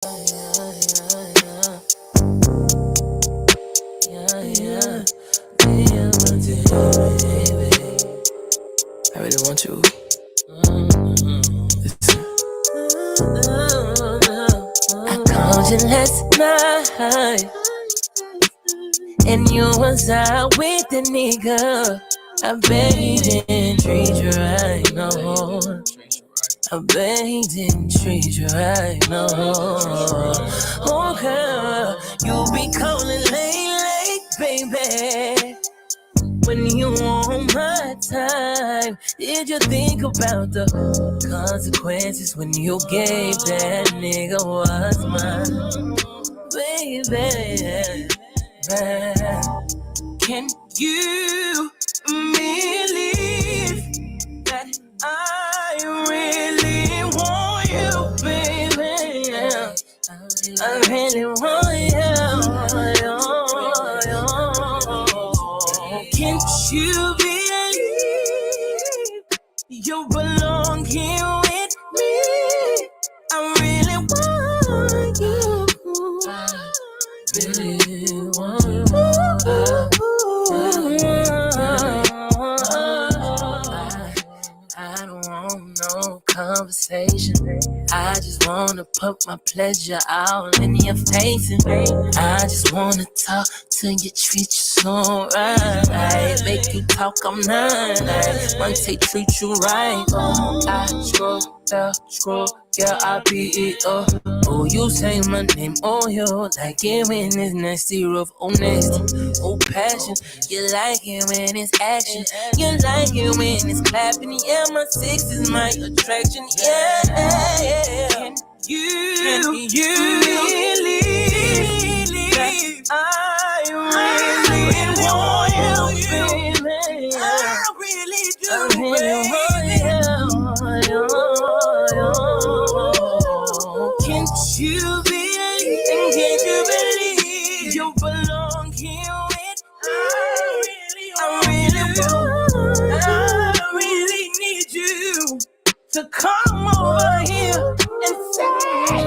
I really want you. Listen. I called you last night, and you was out with the nigga. I bet he didn't treat you right, no. I bet he didn't treat you right, no. Oh girl, you be calling late, baby. When you on my time, did you think about the consequences when you gave that nigga what's mine? Baby, can you believe that I really want you, baby? I really want you. Can't you believe you belong here with me? I really want you. I really want you. I don't want no conversation. I just wanna put my pleasure out in your face, and I just wanna talk till you treat you so right. Make you talk, I'm not. Once they treat you right, I scroll, yeah, I beat it up. Oh, you say my name, oh, you like it when it's nasty, rough, oh, nasty, oh, passion. You like it when it's action. You like it when it's clapping. Yeah, my sex is my attraction. Yeah. Can you really that I really want you, baby? I really do, Can't you believe you belong here with me? I really need you to come over here and say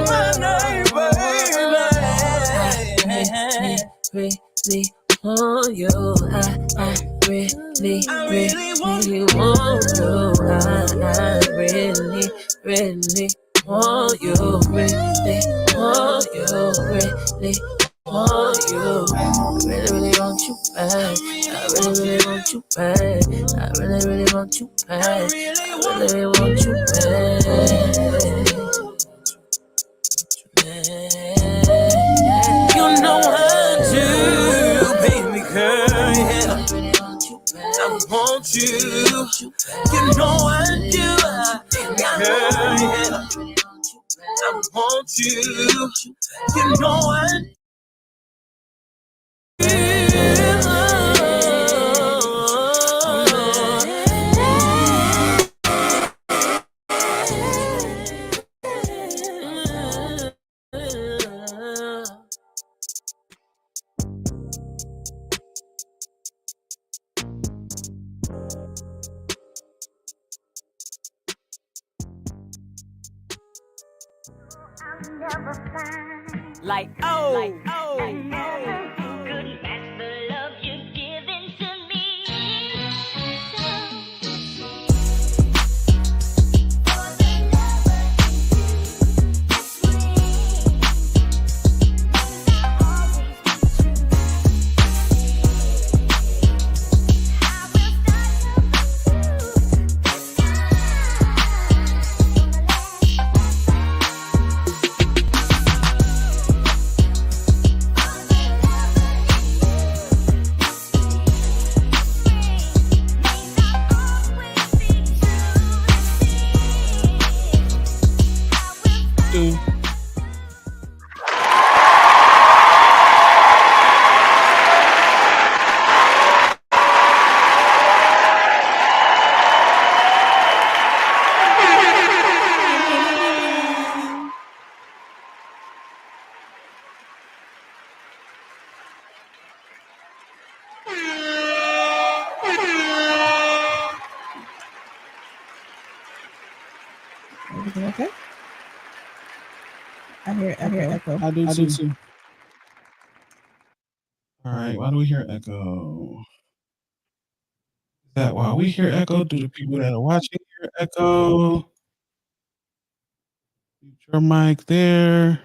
my name, baby. Really want you. I really want you. I really want you. Really want you. Really want you. Really want you back. I really want you back. I really want you back. I really want you back. You know I do, baby girl, yeah. I want you. You know I do, baby girl, yeah. I want you. You know I do. Like, oh. Couldn't match the love you're giving to me. hear echo. I do too. All right. Why do we hear echo? Is that why we hear echo? Do the people that are watching hear echo? Mute your mic there.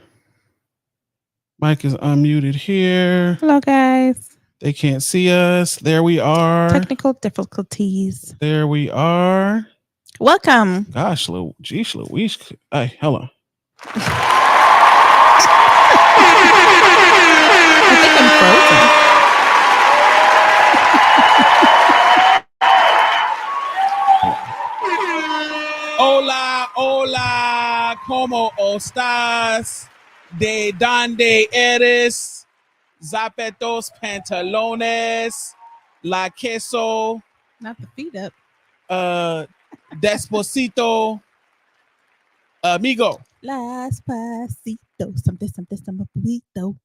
Mic is unmuted here. Hello, guys. They can't see us. There we are. Technical difficulties. There we are. Welcome. Gosh, geez, Louise. Hey, hello. I think I'm frozen. Hola, ¿cómo estás? ¿De dónde eres? Zapatos, pantalones, la queso, Not the feet up. Despacito, amigo. Las pasitos. Something, burrito.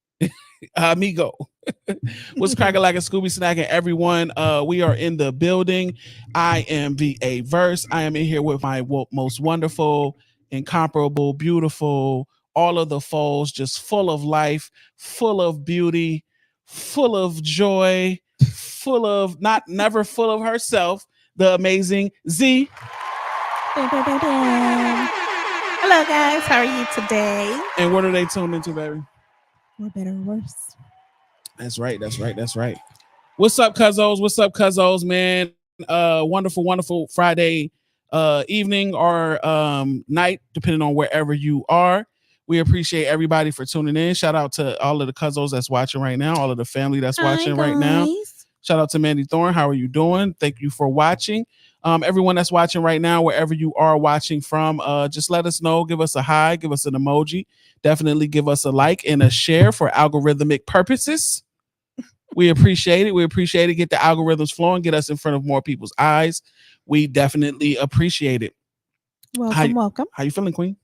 Amigo. What's cracking like a Scooby snack and everyone? We are in the building. I am VA Verse. I am in here with my most wonderful, incomparable, beautiful, all of the foes, just full of life, full of beauty, full of joy, full of never full of herself, the amazing Z. Hello, guys. How are you today? And what are they tuned into, baby? We're better or worse. That's right. What's up, cuzzos, man? Wonderful Friday evening or night, depending on wherever you are. We appreciate everybody for tuning in. Shout out to all of the cuzzos that's watching right now, all of the family that's watching right now. Shout out to Mandy Thorne. How are you doing? Thank you for watching. Everyone that's watching right now, wherever you are watching from, just let us know. Give us a hi, give us an emoji. Definitely give us a like and a share for algorithmic purposes. We appreciate it. Get the algorithms flowing, get us in front of more people's eyes. We definitely appreciate it. Welcome. How you feeling, Queen?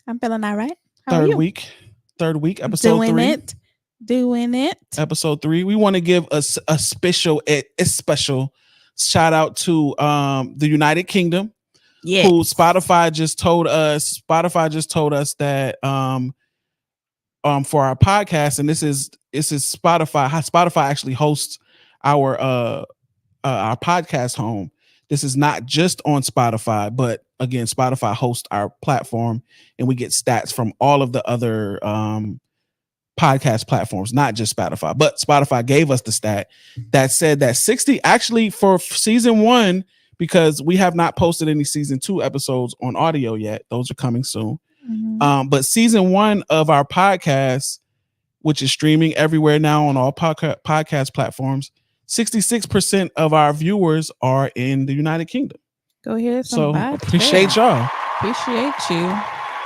I'm feeling all right. How are you? Third week, episode 3. Doing it. Episode 3. We want to give us a special shout out to the United Kingdom. Yes. Who Spotify just told us that for our podcast, and this is Spotify. How Spotify actually hosts our podcast home. This is not just on Spotify, but again, Spotify hosts our platform, and we get stats from all of the other podcast platforms, not just Spotify. But Spotify gave us the stat that said that 60 actually for season 1, because we have not posted any season 2 episodes on audio yet. Those are coming soon. Mm-hmm. But season 1 of our podcast, which is streaming everywhere now on all podcast platforms, 66% of our viewers are in the United Kingdom. Go ahead. So appreciate y'all. Appreciate you.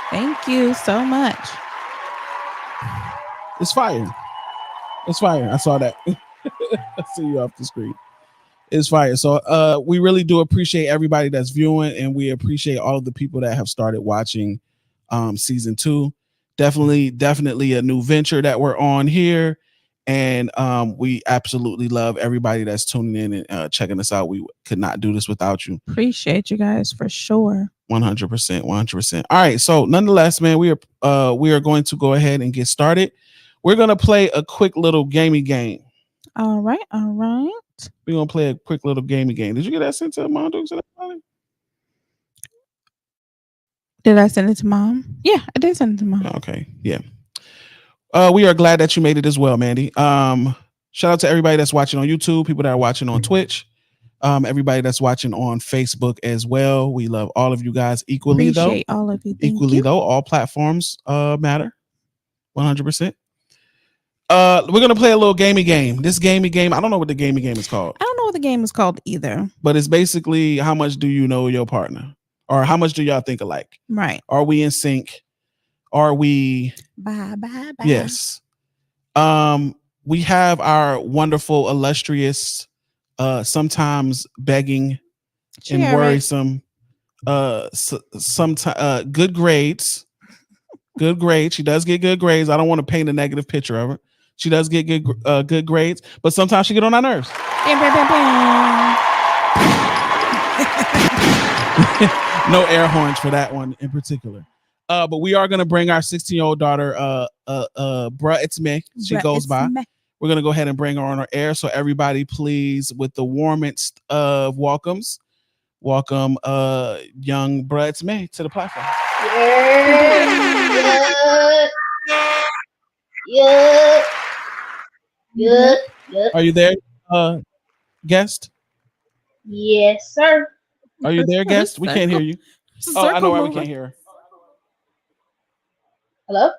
Thank you so much. It's fire. I saw that. I see you off the screen. It's fire. So we really do appreciate everybody that's viewing, and we appreciate all of the people that have started watching season 2. Definitely a new venture that we're on here. And we absolutely love everybody that's tuning in and checking us out. We could not do this without you. Appreciate you guys for sure. 100%. All right. So nonetheless, man, we are going to go ahead and get started. We're going to play a quick little gamey game. All right. We're going to play a quick little gamey game. Did you get that sent to Mom Dukes? Did I send it to Mom? Yeah, I did send it to Mom. Okay. Yeah. We are glad that you made it as well, Mandy. Shout out to everybody that's watching on YouTube, people that are watching on Twitch, everybody that's watching on Facebook as well. We love all of you guys equally. Appreciate all of you. Thank you. All platforms matter. 100%. We're gonna play a little gamey game. This gamey game, I don't know what the gamey game is called. I don't know what the game is called either. But it's basically how much do you know your partner, or how much do y'all think alike? Right. Are we in sync? Are we? Bye. Yes. We have our wonderful, illustrious, sometimes begging and worrisome, sometimes good grades. Good grades. She does get good grades. I don't want to paint a negative picture of her. She does get good grades, but sometimes she get on our nerves. No air horns for that one in particular. But we are gonna bring our 16-year-old daughter, bruh, it's me. She Bruh, goes it's by. me. We're gonna go ahead and bring her on our air. So everybody, please, with the warmest of welcomes, welcome young bruh, it's me to the platform. Yeah, yeah, yeah, yeah. Are you there, guest? Yes, sir. Are you there, What a guest? We can't hear circle. you. Oh, I Circle know why we mover. can't hear her. Hello?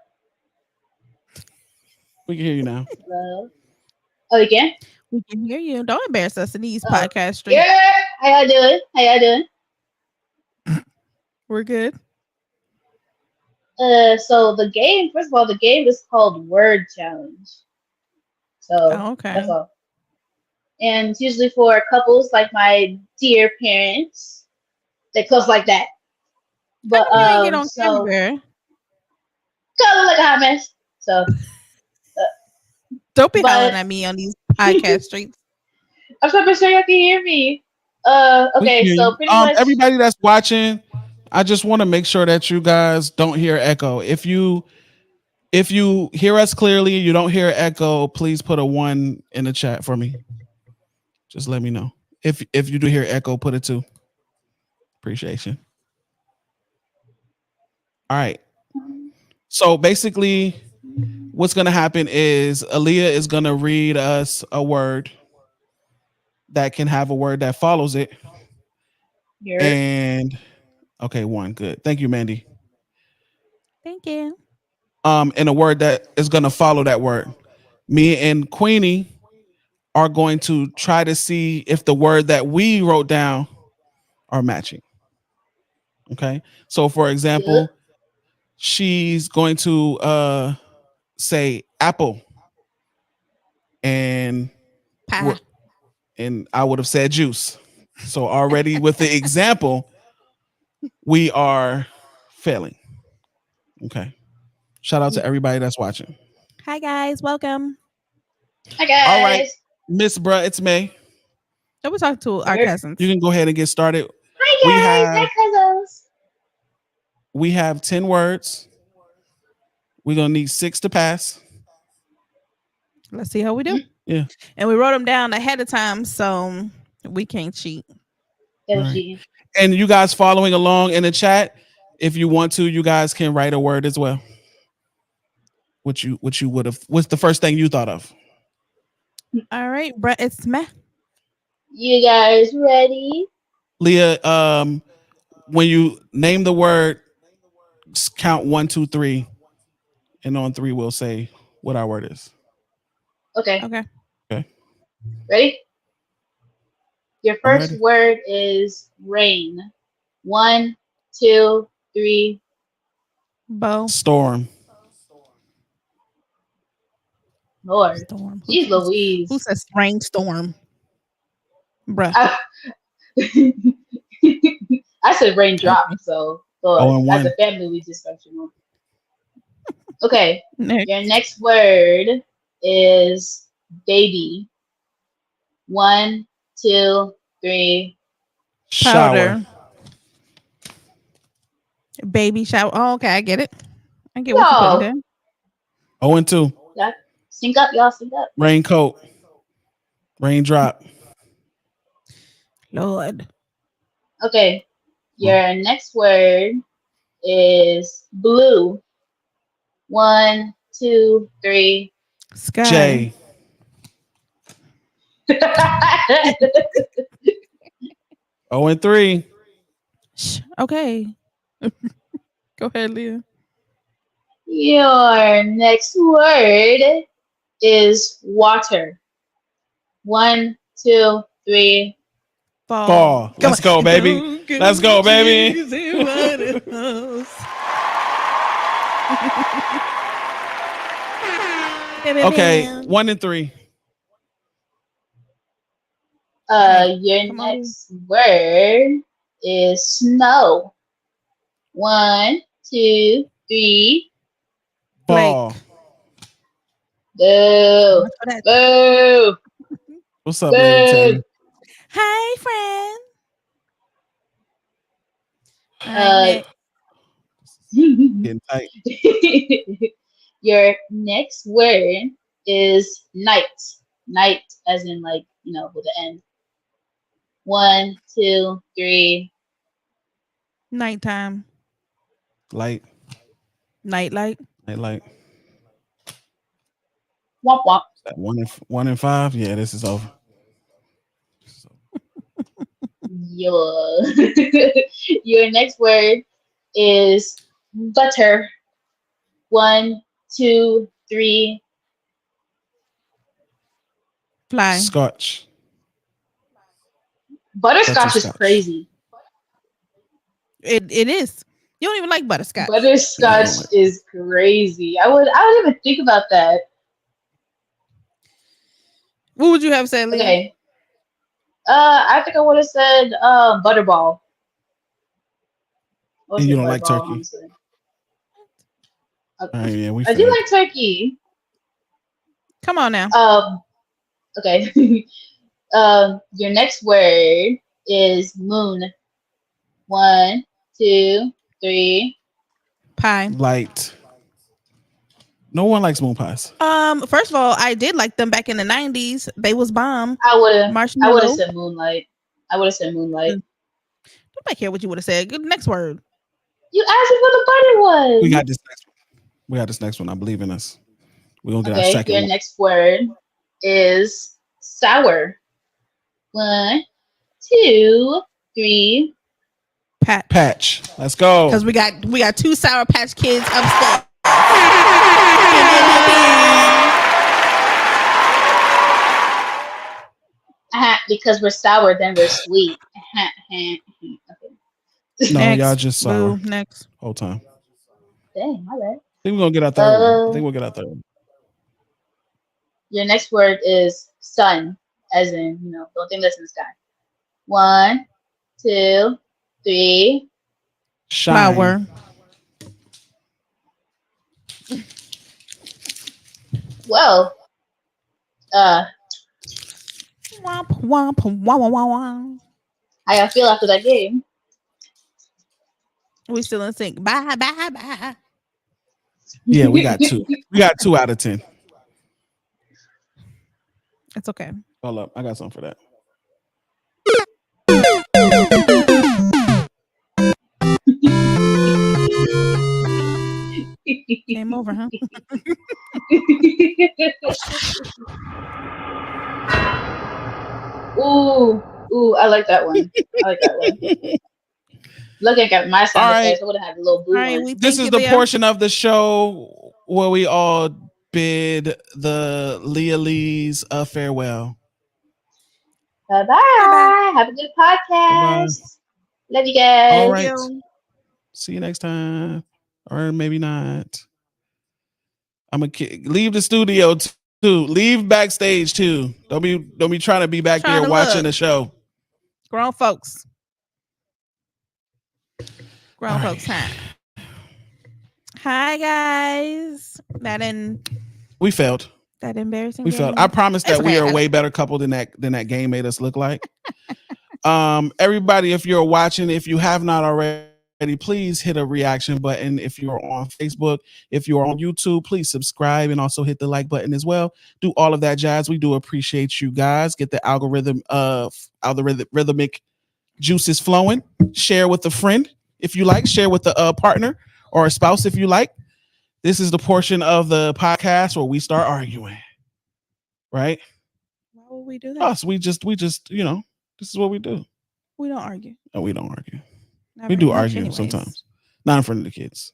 We can hear you now. Hello? Oh, you can? We can hear you. Don't embarrass us in these Oh. podcast streets. Yeah. How y'all doing? How y'all doing? We're good. So the game, first of all, the game is called Word Challenge. So Oh, okay. that's all. And it's usually for couples like my dear parents. They close like that. But You ain't get on so camera. color like a hot mess. So Don't be hollering but at me on these podcast streets. I'm so sure y'all can hear me. We can Okay, hear so you. pretty much Everybody that's watching, I just want to make sure that you guys don't hear echo. If you hear us clearly, you don't hear echo, please put a 1 in the chat for me. Just let me know. If you do hear echo, put a 2. Appreciation. All right. So basically, what's gonna happen is Aaliyah is gonna read us a word that can have a word that follows it. you're And okay, 1, good. Thank you, Mandy. Thank you. And a word that is gonna follow that word. Me and Queenie are going to try to see if the word that we wrote down are matching. Okay. So for good. example, she's going to say apple, and Pie. I would have said juice. So already with the example, we are failing. Okay. Shout out to everybody that's watching. Hi guys, welcome. Hi All right, guys. Miss Bruh, it's May. So we talk to our You're- cousins. You can go ahead and get started. Hi We guys. have Hi cousins. we have 10 words. We're gonna need 6 to pass. Let's see how we do. Yeah. And we wrote them down ahead of time, so we can't cheat. That was Right. cheating. And you guys following along in the chat, if you want to, you guys can write a word as well. What you would have, what's the first thing you thought of? All right, Brett, it's me. You guys ready? Leah, when you name the word, count 1, 2, 3, and on 3 we'll say what our word is. Okay. Okay. Okay. Ready? Your I'm first ready. word is rain. 1, 2, 3. Bo. Storm. Lord. Storm. Jeez Who Louise. says rainstorm? Bruh. I, I said raindrop, Okay. so Oh, Lord. and As 1. a family, we dysfunctional. Okay. Next. Your next word is baby. 1, 2, 3. Shower. Powder. Baby shower. Oh, okay, I get it. I get what you're putting Yo, down. 0 and 2. that, sync up, y'all. Sync up. Raincoat. Raindrop. Lord. Okay. Your next word is blue. 1, 2, 3. Sky. J. 0 and 3. Okay. Go ahead, Leah. Your next word is water. 1, 2, 3. Fall. Come Let's go, baby. Let's go, baby. Okay, 1 and 3. Your Come on. next word is snow. 1, 2, 3. Fall. Boo. Boo. What's up, Lady Tammy? Hi, friend. All right, Uh, next. Getting tight. Your next word is night. Night, as in like with the end. 1, 2, 3. Nighttime. Light. Nightlight. Light. Womp womp. That 1 and 5. Yeah, this is over. Your your next word is butter. 1, 2, 3. Fly. Scotch. Butterscotch is Butterscotch. crazy. It is. You don't even like butterscotch. Butterscotch is crazy. I would even think about that. What would you have said, Leah? Okay. I think I would have said butterball. And you don't like turkey? Honestly. All right, yeah, we. I do like turkey. Come on now. Okay. Your next word is moon. 1, 2, 3. Pie. Light. No one likes moon pies. First of all, I did like them back in the 90s. They was bomb. I would have Marshmallow. said moonlight. Moonlight. Nobody care what you would have said. Good next word. You asked me what the butter was. We got this next one. I believe in us. We're gonna get our Okay, second your one. next word is sour. 1, 2, 3. Patch. Let's go. Because we got 2 Sour Patch Kids upstairs. Because we're sour, then we're sweet. Okay. No, Next. y'all just sour. Boo. Next. Whole time. Dang, my bad. I think we're gonna get our third one. I think we'll get our third one. Your next word is sun, as in, don't think that's in the sky. 1, 2, 3. Shine. Flower. Well, Womp, womp, womp, womp, womp. how y'all feel after that game? We still in sync. Bye, bye, bye. Yeah, we got 2. We got 2 out of 10. It's okay. Hold up, I got something for that. Game over, huh? Ooh, I like that one. Looking at my sound effects, I would have had a little blue one. This is the portion of the show where we all bid the Leah Lees a farewell. Bye-bye. Have a good podcast. Bye-bye. Love you guys. All right. See you next time. Or maybe not. I'm gonna leave the studio too. Leave backstage too. Don't be trying to be back there watching the show. Grown folks. Grown folks time. Hi guys. We failed. That embarrassing. We failed. I promise that we are a way better couple than that game made us look like. Everybody, if you're watching, if you have not already, please hit a reaction button. If you're on Facebook, if you're on YouTube, please subscribe and also hit the like button as well. Do all of that jazz. We do appreciate you guys. Get the algorithmic juices flowing. Share with a friend if you like. Share with a partner or a spouse if you like. This is the portion of the podcast where we start arguing. Right? Why would we do that? Us. We just, this is what we do. We don't argue. No, we don't argue. Not we very do much argue anyways. sometimes. Not in front of the kids.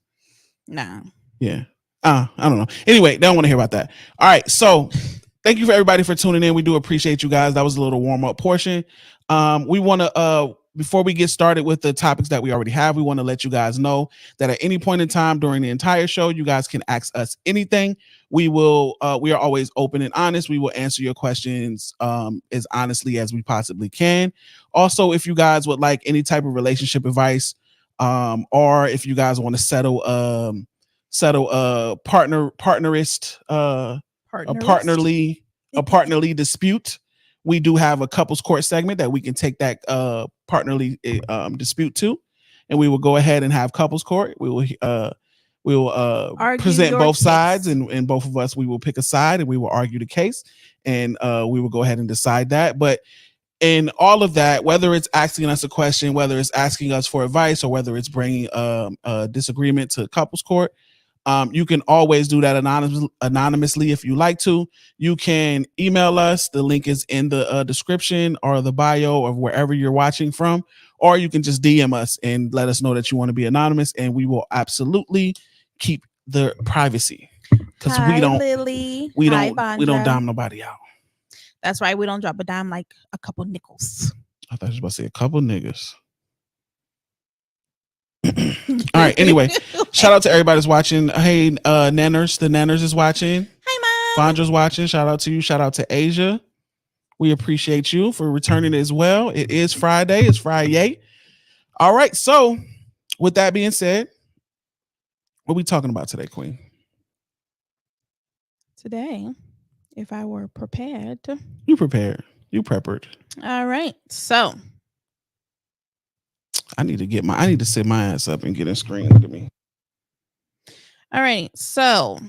Nah. Yeah. I don't know. Anyway, they don't want to hear about that. All right. So thank you for everybody for tuning in. We do appreciate you guys. That was a little warm-up portion. We want to before we get started with the topics that we already have, we want to let you guys know that at any point in time during the entire show, you guys can ask us anything. We are always open and honest. We will answer your questions as honestly as we possibly can. Also, if you guys would like any type of relationship advice, or if you guys want to settle a partnerly dispute, we do have a couples court segment that we can take that partnerly dispute to, and we will go ahead and have couples court. We will Argue present your both case. sides, and both of us, we will pick a side and we will argue the case, and we will go ahead and decide that. But in all of that, whether it's asking us a question, whether it's asking us for advice, or whether it's bringing a disagreement to couples court, you can always do that anonymously if you like to. You can email us. The link is in the description or the bio of wherever you're watching from, or you can just DM us and let us know that you want to be anonymous, and we will absolutely keep the privacy, because we don't dime nobody out. That's right. We don't drop a dime like a couple nickels. I thought you was about to say a couple niggas. All right. Anyway, shout out to everybody that's watching. Hey, Nanners. The Nanners is watching. Hi, Mom. Fondra's watching. Shout out to you. Shout out to Asia. We appreciate you for returning as well. It is Friday. It's Friday. All right. So, with that being said, what are we talking about today, Queen? Today, if I were prepared. You prepared. You preppered. All right. So, I need to sit my ass up and get a screen. Look at me. All right. So,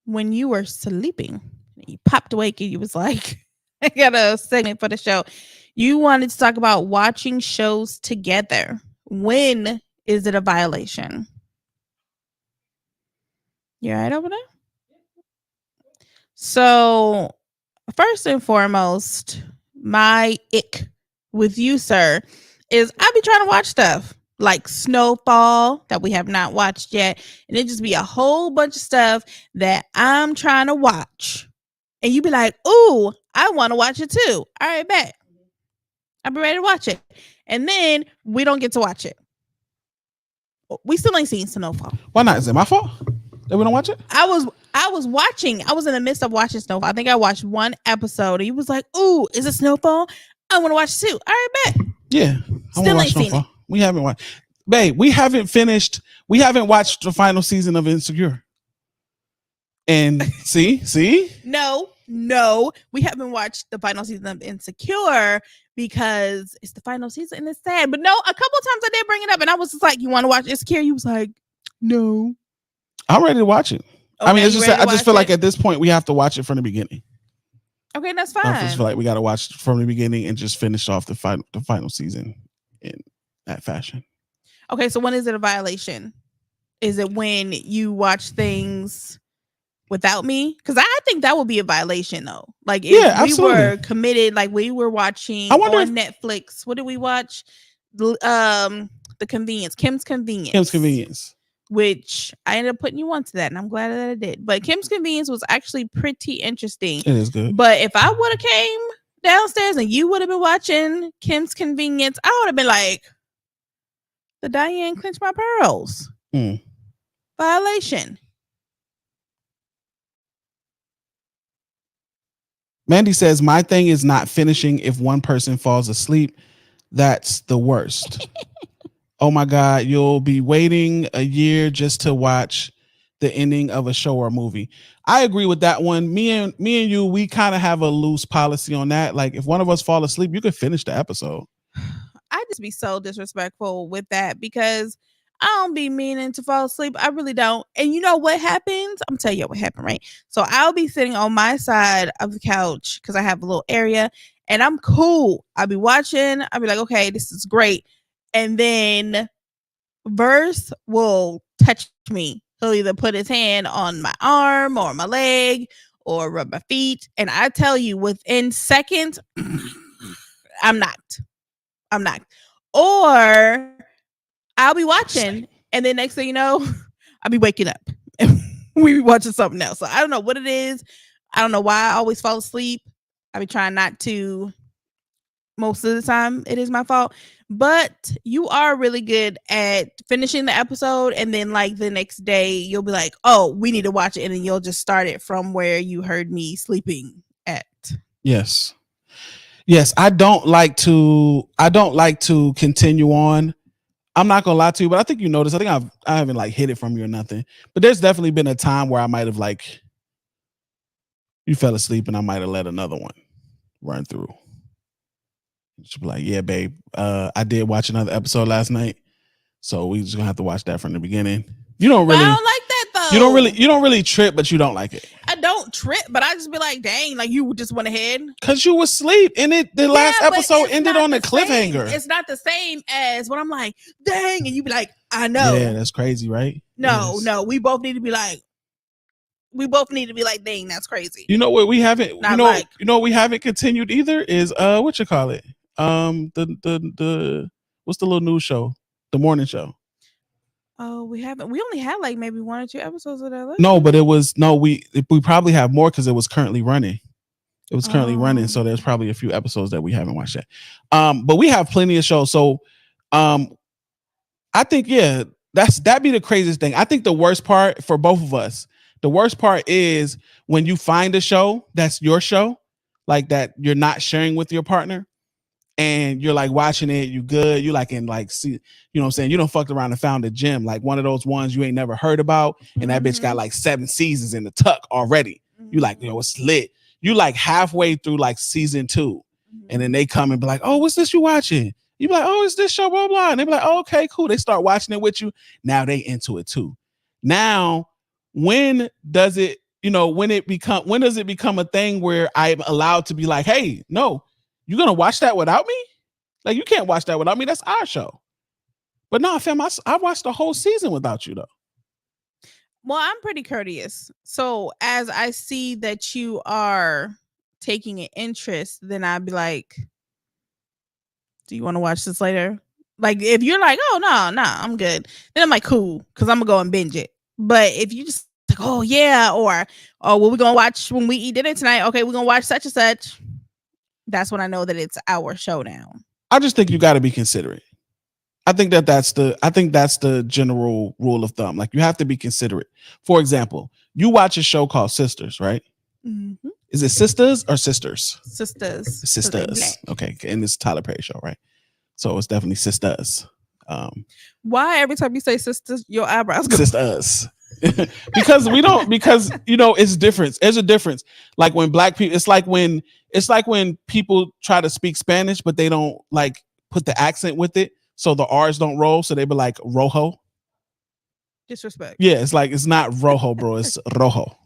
when you were sleeping, you popped awake and you was like, I got a segment for the show. You wanted to talk about watching shows together. When is it a violation? You all right over there? So, first and foremost, my ick with you, sir, is I be trying to watch stuff like Snowfall that we have not watched yet, and it just be a whole bunch of stuff that I'm trying to watch, and you be like, "Ooh, I want to watch it too." All right, bet. I'll be ready to watch it, and then we don't get to watch it. We still ain't seen Snowfall. Why not? Is it my fault that we don't watch it? I was watching. I was in the midst of watching Snowfall. I think I watched one episode. And he was like, "Ooh, is it Snowfall? I want to watch it too." All right, bet. Yeah, Still ain't seen it. We haven't watched. Babe, we haven't finished. We haven't watched the final season of Insecure. And see? No, we haven't watched the final season of Insecure because it's the final season and it's sad. But no, a couple times I did bring it up, and I was just like, "You want to watch Insecure?" You was like, "No." I'm ready to watch it. Okay, I mean, it's just I just feel like it? at this point we have to watch it from the beginning. Okay, that's I fine. just feel like we got to watch from the beginning and just finish off the final season in that fashion. Okay, so when is it a violation? Is it when you watch things without me? Because I think that would be a violation, though. Like, if we absolutely. were committed, like we were watching on Netflix. What did we watch? The Convenience, Kim's Convenience. Which I ended up putting you onto that, and I'm glad that I did. But Kim's Convenience was actually pretty interesting. It is good. But if I would have came downstairs and you would have been watching Kim's Convenience, I would have been like, the Diane clenched my pearls. Violation. Mandy says, my thing is not finishing if one person falls asleep. That's the worst. Oh my God, you'll be waiting a year just to watch the ending of a show or movie. I agree with that one. Me and you, we kind of have a loose policy on that. Like, if one of us fall asleep, you could finish the episode. I just be so disrespectful with that because I don't be meaning to fall asleep. I really don't. And you know what happens? I'm telling you what happened, right? So I'll be sitting on my side of the couch because I have a little area and I'm cool. I'll be watching. I'll be like, okay, this is great. And then Verse will touch me. He'll either put his hand on my arm or my leg or rub my feet. And I tell you, within seconds, I'm knocked. Or I'll be watching, and then next thing you know, I'll be waking up and we be watching something else. So I don't know what it is. I don't know why I always fall asleep. I be trying not to. Most of the time, it is my fault. But you are really good at finishing the episode, and then like the next day, you'll be like, "Oh, we need to watch it," and then you'll just start it from where you heard me sleeping at. Yes. I don't like to continue on. I'm not gonna lie to you, but I think you noticed. I think I haven't like hid it from you or nothing. But there's definitely been a time where I might have like you fell asleep and I might have let another one run through. She'd be like, "Yeah, babe, I did watch another episode last night. So we just gonna have to watch that from the beginning. You don't But I really, don't like that though. you don't really trip, but you don't like it. I don't trip, but I just be like, dang, like you just went ahead. Cause you was asleep and the last but episode it's ended not on a the same. cliffhanger. It's not the same as when I'm like, dang, and you be like, I know. Yeah, that's crazy, right? No, we both need to be like, dang, that's crazy. You know what we haven't, Not you know what we haven't continued either is what you call it? The what's the little news show? The morning show. Oh, we haven't. We only had like maybe 1 or 2 episodes of that. No, but we probably have more because it was currently running. It was currently running, so there's probably a few episodes that we haven't watched yet. But we have plenty of shows. So, I think that'd be the craziest thing. I think the worst part for both of us, the worst part is when you find a show that's your show, like that you're not sharing with your partner. And you're like watching it, you good, you like in like, see, you know what I'm saying? You don't fucked around and found a gym, like one of those ones you ain't never heard about. And that bitch got like 7 seasons in the tuck already. You like, yo, it's lit. You like halfway through like season 2. And then they come and be like, oh, what's this you watching? You be like, oh, it's this show, blah, blah. And they be like, oh, okay, cool. They start watching it with you. Now they into it too. Now, when does it become a thing where I'm allowed to be like, hey, no, you're going to watch that without me? Like, you can't watch that without me. That's our show. But no, fam, I watched the whole season without you, though. Well, I'm pretty courteous. So as I see that you are taking an interest, then I'd be like, do you want to watch this later? Like, if you're like, oh, no, I'm good. Then I'm like, cool, because I'm going to go and binge it. But if you just like, oh, yeah, or, oh, well, we're going to watch when we eat dinner tonight. Okay, we're going to watch such and such. That's when I know that it's our show now. I just think you got to be considerate. I think that's the general rule of thumb. Like, you have to be considerate. For example, you watch a show called Sisters, right? Mm-hmm. Is it Sisters or Sisters? Sisters. Okay, and it's Tyler Perry show, right? So it's definitely Sisters. Why every time you say sisters, your eyebrows go? Sisters. because it's different. There's a difference. Like when black people, it's like when people try to speak Spanish, but they don't like put the accent with it, so the R's don't roll. So they be like rojo. Disrespect. Yeah, it's like it's not rojo, bro. It's rojo.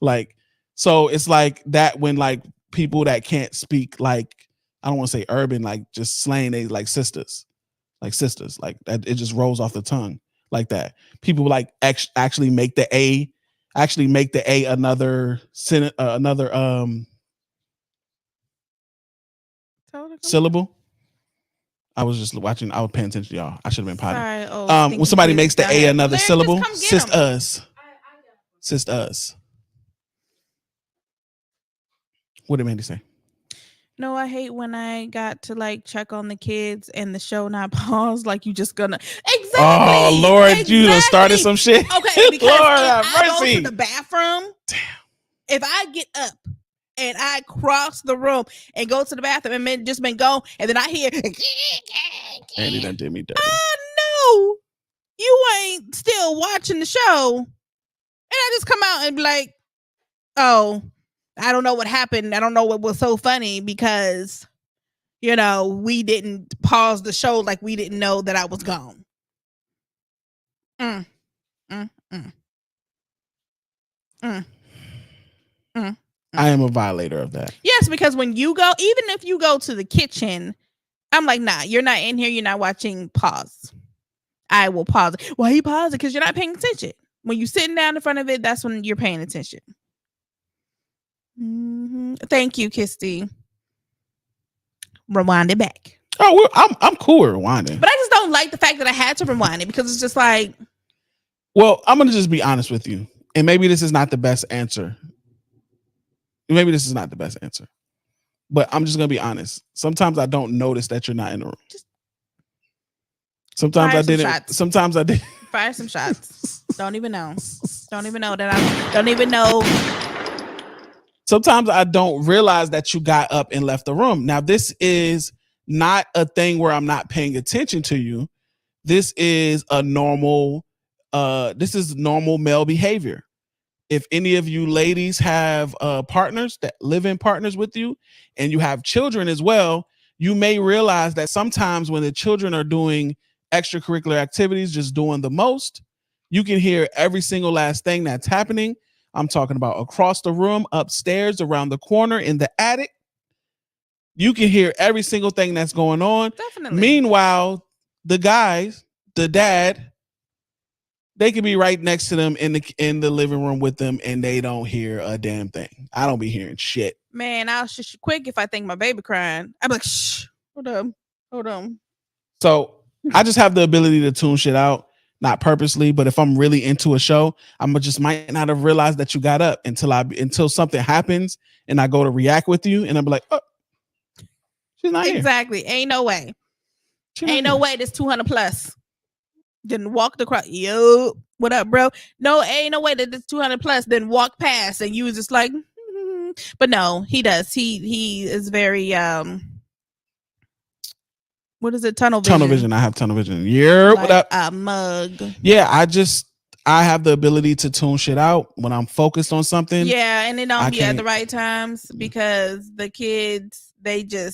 Like so it's like that when like people that can't speak like I don't want to say urban, like just slang, they like sisters, like that. It just rolls off the tongue. Like that. People like actually make the A another syllable. I was just watching. I was paying attention to y'all. I should have been potty. When somebody makes the A another syllable, sis us. What did Mandy say? No, I hate when I got to like check on the kids and the show not pause. Like you just gonna exactly. Oh Lord, you done started some shit. Okay, because Lord, if I mercy. go to the bathroom, if I get up and I cross the room and go to the bathroom and just been gone, and then I hear Andy done did me dirty. I know you ain't still watching the show, and I just come out and be like, oh. I don't know what happened. I don't know what was so funny because, we didn't pause the show like we didn't know that I was gone. I am a violator of that. Yes, because when you go, even if you go to the kitchen, I'm like, nah, you're not in here. You're not watching. Pause. I will pause it. Why you pause it? Because you're not paying attention. When you're sitting down in front of it, that's when you're paying attention. Mm-hmm. Thank you, Kisty. Rewind it back. Oh, well, I'm cool with rewinding, but I just don't like the fact that I had to rewind it because it's just like. Well, I'm gonna just be honest with you, and maybe this is not the best answer. But I'm just gonna be honest. Sometimes I don't notice that you're not in the room. Sometimes I didn't. Shots. Sometimes I did. Fire some shots. Don't even know that I don't even know. Sometimes I don't realize that you got up and left the room. Now, this is not a thing where I'm not paying attention to you. This is normal male behavior. If any of you ladies have partners that live in partners with you and you have children as well, you may realize that sometimes when the children are doing extracurricular activities, just doing the most. You can hear every single last thing that's happening. I'm talking about across the room, upstairs, around the corner, in the attic. You can hear every single thing that's going on. Definitely. Meanwhile, the guys, the dad, they could be right next to them in the living room with them, and they don't hear a damn thing. I don't be hearing shit. Man, I'll shush you quick if I think my baby crying. I'm like, shh, hold on. So I just have the ability to tune shit out, not purposely, but if I'm really into a show, I'm just might not have realized that you got up until something happens, and I go to react with you, and I'm like, oh, she's not here. Exactly. Ain't no way. Ain't no way this 200 plus. Didn't walk the crowd. Yo, what up, bro? No, ain't no way that this 200 plus didn't walk past and you was just like, but no, he does. He is very what is it? Tunnel vision. Tunnel vision. I have tunnel vision. Yeah, like what up? A mug. Yeah, I have the ability to tune shit out when I'm focused on something. Yeah, and it don't be at the right times because the kids, they be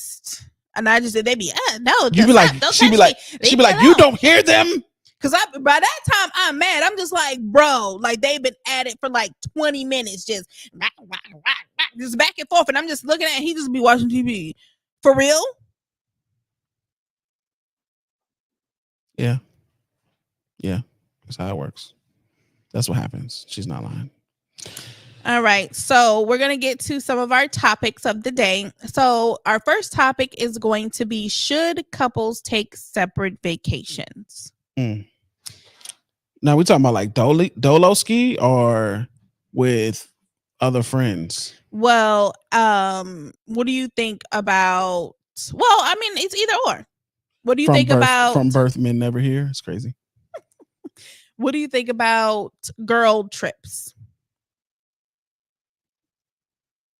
no. You be like, she be like, you don't hear them. Cause by that time I'm mad. I'm just like, bro, like they've been at it for like 20 minutes, just back and forth, and I'm just looking at it, he just be watching TV. For real? Yeah. That's how it works. That's what happens. She's not lying. All right, so we're gonna get to some of our topics of the day. So our first topic is going to be: should couples take separate vacations? Now we talking about like dolo ski or with other friends? Well, what do you think about? Well, I mean, it's either or. What do you think about from birth men never here? It's crazy. What do you think about girl trips?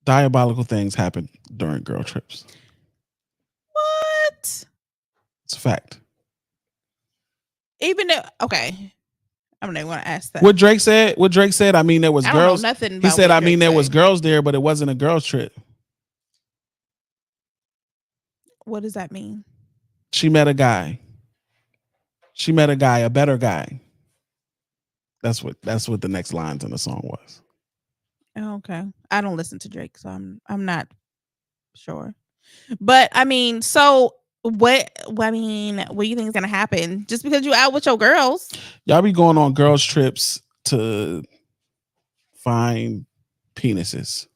Diabolical things happen during girl trips. What? It's a fact. Even though, okay, I'm not going to ask that. What Drake said. I mean, there was I girls. Don't know nothing about he said, what I mean, Drake there said. was girls there, but it wasn't a girls trip. What does that mean? She met a guy. A better guy. That's what the next lines in the song was. Oh, okay. I don't listen to Drake, so I'm not sure. But I mean, so what do you think is gonna happen just because you out with your girls? Y'all be going on girls trips to find penises.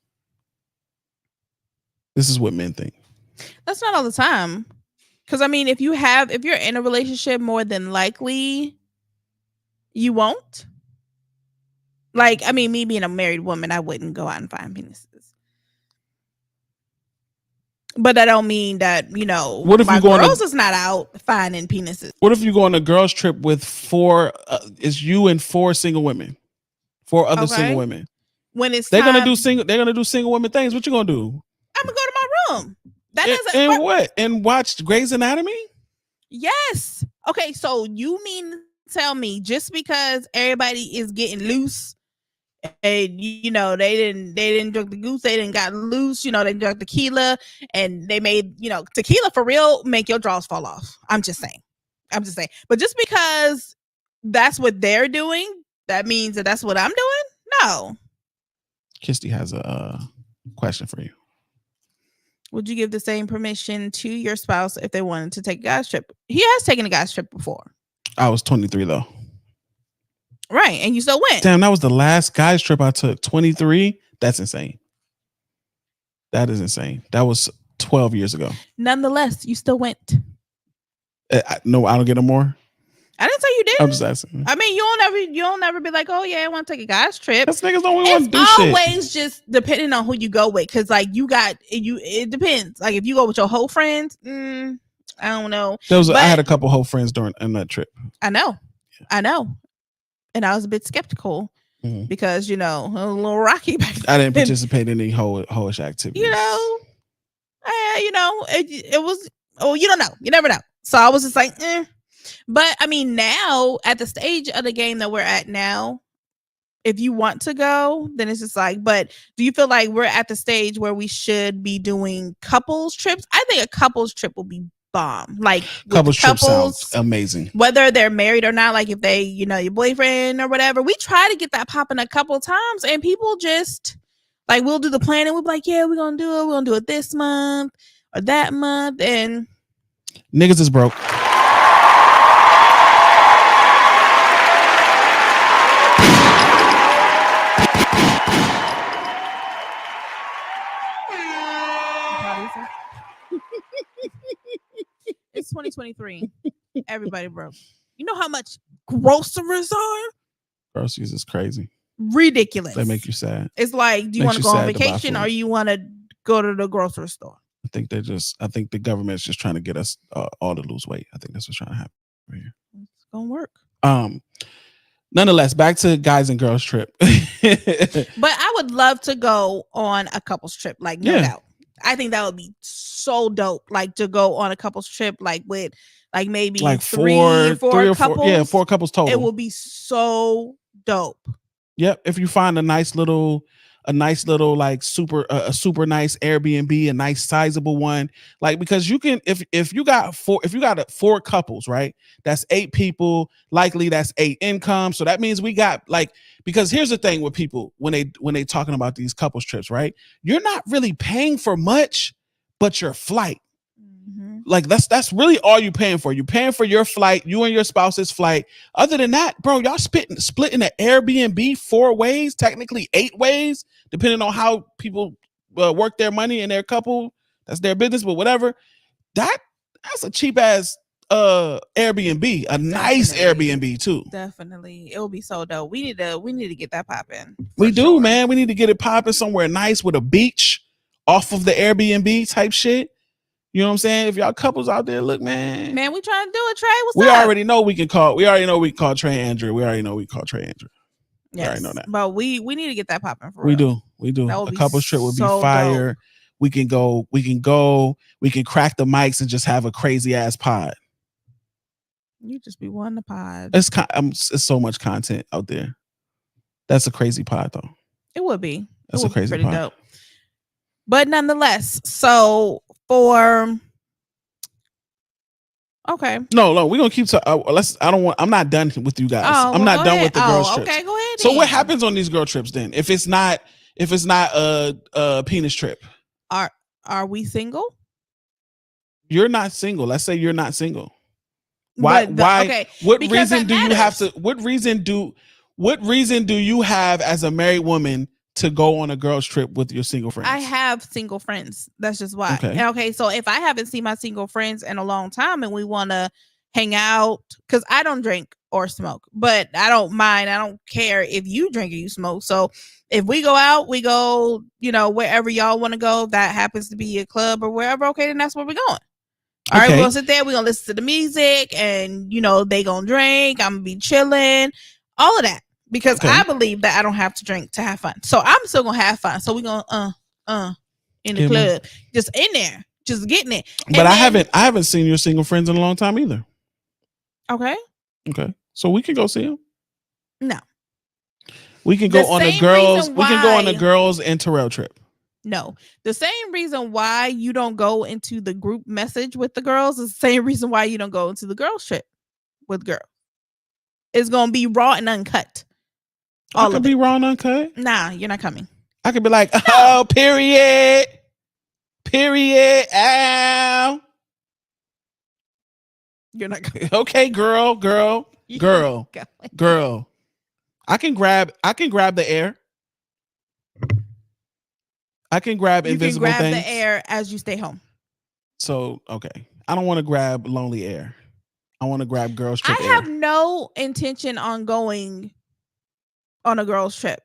This is what men think. That's not all the time. Because I mean, if you're in a relationship, more than likely you won't. Like, I mean, me being a married woman, I wouldn't go out and find penises. But that don't mean that, what if my you go girls is not out finding penises. What if you go on a girls trip with it's you and four single women, four other single women? When it's they're gonna do single women things. What you gonna do? I'm gonna go to my room. That doesn't. And what? And watch Grey's Anatomy? Yes. Okay. So you mean to tell me just because everybody is getting loose? And they didn't drink the goose, they didn't got loose, they drank tequila, and they made tequila for real make your drawers fall off. I'm just saying. But just because that's what they're doing, that means that's what I'm doing? No. Kisty has a question for you. Would you give the same permission to your spouse if they wanted to take a guy's trip? He has taken a guy's trip before. I was 23 though. Right, and you still went. Damn, that was the last guy's trip I took. 23. That's insane. That is insane. That was 12 years ago. Nonetheless, you still went. No, I don't get no more. I didn't say you did. I'm just asking. I mean, you'll never be like, oh yeah, I want to take a guy's trip. That's niggas don't want to do shit. It's shit. always just depending on who you go with, because like it depends. Like if you go with your whole friends, I don't know. I had a couple whole friends in that trip. I know. And I was a bit skeptical because a little rocky back then. I didn't participate in any hoish activities. It was. Oh, you don't know. You never know. So I was just like, But I mean, now at the stage of the game that we're at now, if you want to go, then it's just like. But do you feel like we're at the stage where we should be doing couples trips? I think a couples trip will be bomb. Like with Couples trip couples, sounds amazing. whether they're married or not, like if they, your boyfriend or whatever, we try to get that popping a couple times, and people just like, we'll do the planning. We'll be like, yeah, we're gonna do it. We're gonna do it this month or that month, and niggas is broke. It's 2023. Everybody broke. You know how much groceries are? Groceries is crazy. Ridiculous. They make you sad. It's like, do you want to go on vacation or you want to go to the grocery store? I think the government's just trying to get us all to lose weight. I think that's what's trying to happen here. It's gonna work. Nonetheless, back to guys and girls trip. But I would love to go on a couples trip, like no doubt. I think that would be so dope, like to go on a couples trip, like with like maybe like four couples. Four couples total. It will be so dope. Yep. If you find a nice little like a super nice Airbnb, a nice sizable one, like, because you can, if you got four couples, right, that's 8 people, likely that's 8 incomes. So that means we got like, because here's the thing with people when they talking about these couples trips, right, you're not really paying for much but your flight. Like that's really all you're paying for. You're paying for your flight, you and your spouse's flight. Other than that, bro, y'all splitting an Airbnb 4 ways, technically 8 ways, depending on how people work their money in their couple. That's their business, but whatever. That's a cheap ass Airbnb, a nice Airbnb too. Definitely, it will be so dope. We need to get that popping. We do, man. We need to get it popping somewhere nice with a beach off of the Airbnb type shit. You know what I'm saying? If y'all couples out there, look, man. Man, we trying to do it, Trey. What's we up? Already know we can call. We already know we can call Trey Andrew. We already know we can call Trey Andrew. Yes, we already know that. But we need to get that popping for we real. We do. A couples trip would so be fire. Dope. We can go. We can crack the mics and just have a crazy ass pod. You just be wanting the pod. It's so much content out there. That's a crazy pod, though. It would be. That's a crazy pretty pod. Dope. But nonetheless, so for okay. No, we're gonna keep. I'm not done with you guys. I'm not done with the girls trips. Okay, go ahead. So what happens on these girl trips then? If it's not a penis trip, are we single? You're not single. Let's say you're not single. Why? Okay. What reason do you have to? What reason do you have as a married woman to go on a girls trip with your single friends? I have single friends. That's just why. Okay. So if I haven't seen my single friends in a long time and we want to hang out, because I don't drink or smoke, but I don't mind. I don't care if you drink or you smoke. So if we go out, we go, wherever y'all want to go. If that happens to be a club or wherever, okay, then that's where we're going. All right, we're going to sit there. We're going to listen to the music and, they going to drink. I'm going to be chilling. All of that. Because I believe that I don't have to drink to have fun. So I'm still going to have fun. So we're going to, in the club. Just in there. Just getting it. But I haven't seen your single friends in a long time either. Okay. So we can go see them. No. We can go on the girls. We can go on the girls and Terrell trip. No. The same reason why you don't go into the group message with the girls is the same reason why you don't go into the girls trip with girls. It's going to be raw and uncut. I could be raw and uncut. Nah, you're not coming. I could be like, oh, period. Ow. You're not coming. Okay, girl. I can grab the air. I can grab invisible things. You can grab the air as you stay home. So, okay. I don't want to grab lonely air. I want to grab girls trip air. I have no intention on going on a girls trip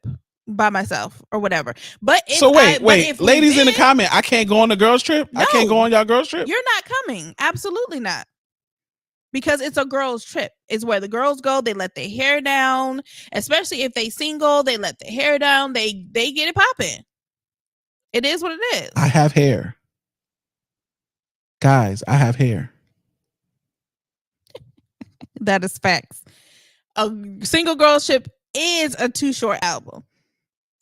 by myself or whatever. But wait. Ladies in the comment, I can't go on a girls trip? No, I can't go on y'all girls trip? You're not coming. Absolutely not. Because it's a girls trip. It's where the girls go. They let their hair down. Especially if they single, they let their hair down. They get it popping. It is what it is. I have hair. Guys, I have hair. That is facts. A single girls trip is a Too Short album.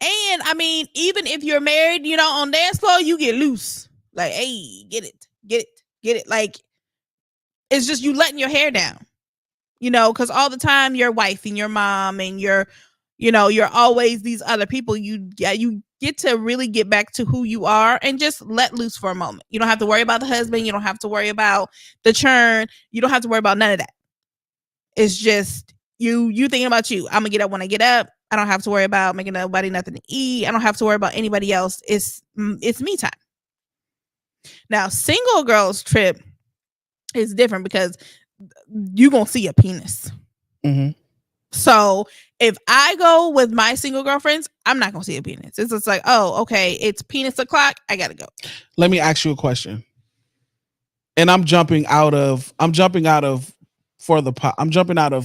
And I mean, even if you're married, on dance floor, you get loose. Like, hey, get it. Like, It's just you letting your hair down, you know, because all the time your wife and your mom and you're always these other people. You get to really get back to who you are and just let loose for a moment. You don't have to worry about the husband. You don't have to worry about the churn. You don't have to worry about none of that. It's just you thinking about you. I'm gonna get up when I get up. I don't have to worry about making nobody nothing to eat. I don't have to worry about anybody else. It's me time. Now, single girls trip is different because you gonna see a penis. Mm-hmm. So if I go with my single girlfriends, I'm not gonna see a penis. It's just like, oh, okay, it's penis o'clock. I gotta go. Let me ask you a question. And I'm jumping out of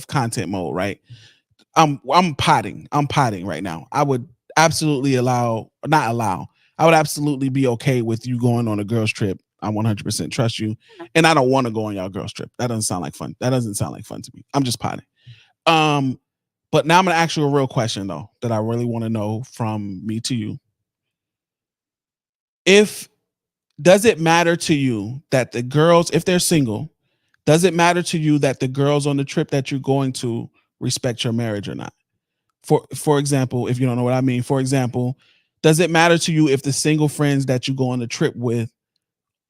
content mode, right? I'm potting right now. I would absolutely I would absolutely be okay with you going on a girls trip. I 100% trust you. And I don't want to go on y'all girls trip. That doesn't sound like fun. That doesn't sound like fun to me. I'm just potting. But now I'm going to ask you a real question though, that I really want to know from me to you. Does it matter to you that the girls, if they're single, does it matter to you that the girls on the trip that you're going to respect your marriage or not? For example, if you don't know what I mean, for example, does it matter to you if the single friends that you go on the trip with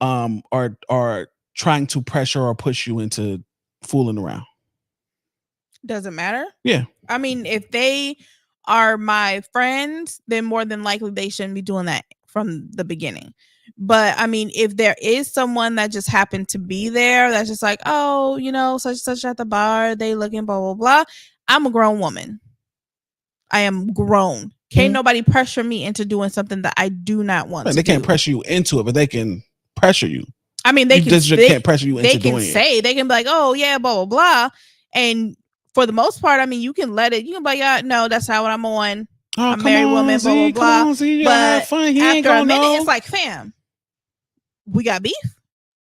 are trying to pressure or push you into fooling around? Doesn't matter. Yeah. I mean, if they are my friends, then more than likely they shouldn't be doing that from the beginning. But I mean, if there is someone that just happened to be there, that's just like, oh, you know, such and such at the bar, they looking blah blah blah. I'm a grown woman. I am grown. Can't nobody pressure me into doing something that I do not want to do. They can't pressure you into it, but they can pressure you. I mean, they can't pressure you into doing it. They can be like, oh yeah, blah blah blah, and for the most part, I mean, you can let it. You can be like, yeah, no, that's not what I'm on. I'm a married woman, blah blah blah. But after a minute, it's like, fam, we got beef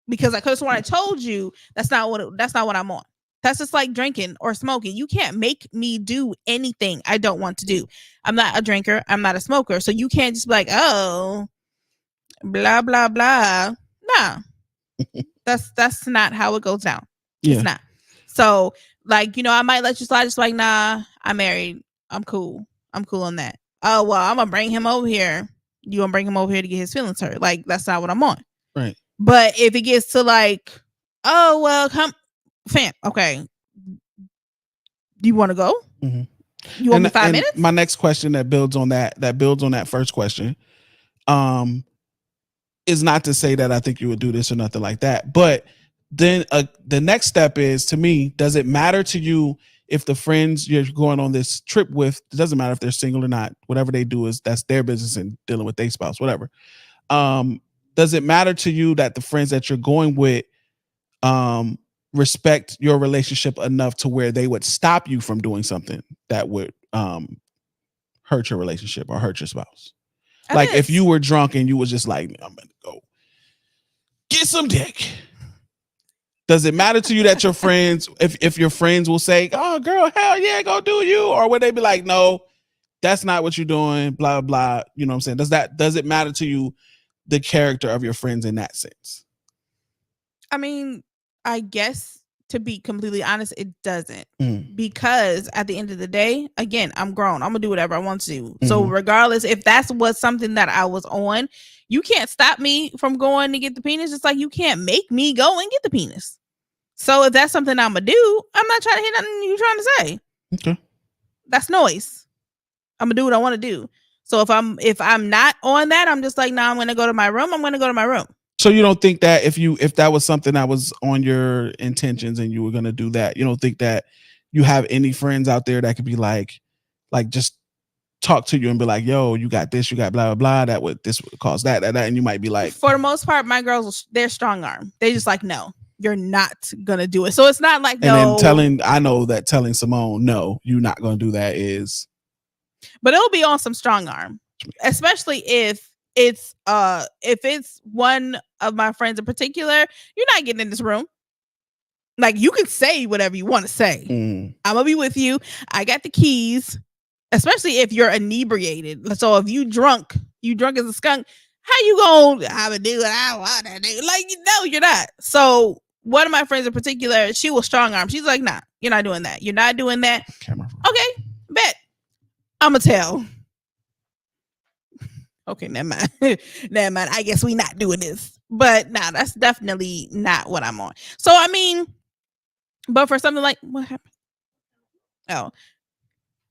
because I could have sworn I told you that's not what I'm on. That's just like drinking or smoking. You can't make me do anything I don't want to do. I'm not a drinker. I'm not a smoker. So you can't just be like, oh, blah, blah, blah. Nah, that's not how it goes down. Yeah. It's not. So like, you know, I might let you slide just like, nah, I'm married. I'm cool. I'm cool on that. Oh, well, I'm going to bring him over here. You going to bring him over here to get his feelings hurt. Like, that's not what I'm on. Right. But if it gets to like, oh, well, come, fam, okay. Do you want to go? Mm-hmm. You want me 5 minutes? My next question that builds on that first question, is not to say that I think you would do this or nothing like that. But then the next step is, to me, does it matter to you if the friends you're going on this trip with, it doesn't matter if they're single or not, whatever they do that's their business and dealing with their spouse, whatever. Does it matter to you that the friends that you're going with respect your relationship enough to where they would stop you from doing something that would hurt your relationship or hurt your spouse? Like if you were drunk and you was just like, I'm gonna go get some dick. Does it matter to you that your friends, if your friends will say, oh girl, hell yeah, go do you? Or would they be like, no, that's not what you're doing, blah, blah. You know what I'm saying? Does it matter to you the character of your friends in that sense? I mean, I guess, to be completely honest, it doesn't. Because at the end of the day, again, I'm grown. I'm gonna do whatever I want to do. So regardless, if that's was something that I was on, you can't stop me from going to get the penis. Just like you can't make me go and get the penis. So if that's something I'm gonna do, I'm not trying to hear nothing you're trying to say. Okay. That's noise. I'm gonna do what I want to do. So if I'm not on that, I'm just like, nah, I'm gonna go to my room. I'm gonna go to my room. So you don't think that if that was something that was on your intentions and you were gonna do that, you don't think that you have any friends out there that could be like just talk to you and be like, yo, you got this, you got blah blah blah, this would cause that, and you might be like, for the most part, my girls, they're strong arm. They just like, no, you're not gonna do it. So it's not like, no. And then I know that telling Simone, no, you're not gonna do that is, but it'll be on some strong arm, especially if it's one of my friends in particular. You're not getting in this room. Like, you can say whatever you want to say. I'm gonna be with you. I got the keys. Especially if you're inebriated. So if you drunk as a skunk, how you gonna have a do what I want to do? Like, no, you're not. So one of my friends in particular, she will strong arm. She's like, nah, you're not doing that. You're not doing that. Okay, bet. I'ma tell. Okay, never mind. Never mind. I guess we not doing this. But nah, that's definitely not what I'm on. So I mean, but for something like what happened? Oh.